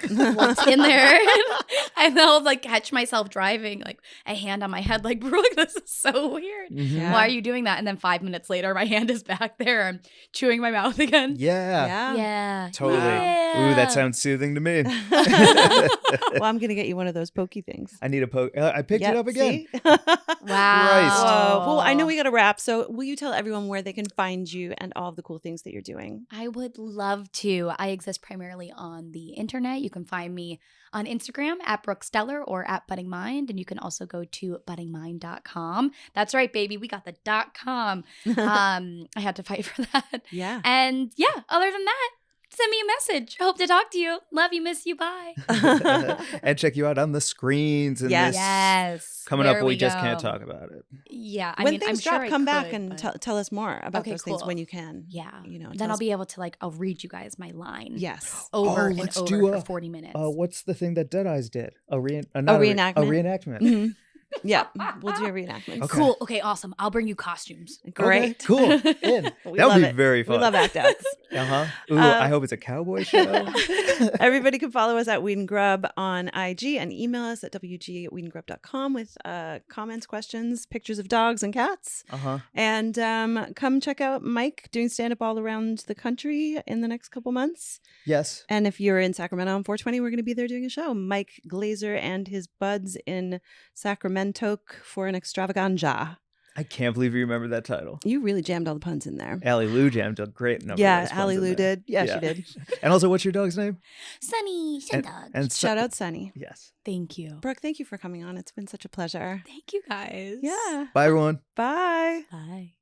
what's in there? And I'll like catch myself driving like a hand on my head like, Brooke, this is so weird. Yeah. Why are you doing that? And then 5 minutes later my hand is back there. I'm chewing my mouth again. Yeah. Yeah. Totally. Yeah. Ooh, that sounds soothing to me. Well, I'm going to get you one of those pokey things. I need a poke. I picked it up again. See? Wow. Whoa. Well, I know we got to wrap. So will you tell everyone where they can find you and all of the cool things that you're doing? I would love to. I exist primarily on the internet. You can find me on Instagram at Brooke Burgstahler or at Budding Mind. And you can also go to buddingmind.com. That's right, baby. We got the .com. I had to fight for that. Yeah. And yeah, other than that, send me a message. Hope to talk to you. Love you, miss you, bye. And check you out on the screens. And Yes. this Yes. coming There up, we just go. can't talk about it. Yeah. I When mean, things I'm drop, sure I come back could, and but- tell us more about Okay, those things cool. when you can. Yeah. Tell Then I'll us- be able to I'll read you guys my line. Yes. Over and let's over do for 40 minutes. What's the thing that Dead Eyes did? Not reenactment? A reenactment. Mhm. Yeah. We'll do a reenactment. Okay. Cool. Okay, awesome. I'll bring you costumes. Great. Okay, cool. In. We That love would be it. very fun. We love act outs. Ooh, I hope it's a cowboy show. Everybody can follow us at Weed and Grub on IG and email us at wg@weedandgrub.com with comments, questions, pictures of dogs and cats. And come check out Mike doing stand-up all around the country in the next couple months. Yes. And if you're in Sacramento on 420, we're going to be there doing a show. Mike Glazer and his buds in Sacramento for an extravaganza. I can't believe you remember that title. You really jammed all the puns in there. Allie Lou jammed a great number. Yeah, of those puns Allie in Lou there. did. Yeah, she did. And also, what's your dog's name? Sunny, And- Dog. and Shout out Sunny. Yes. Thank you. Brooke, thank you for coming on. It's been such a pleasure. Thank you guys. Yeah. Bye, everyone. Bye. Bye.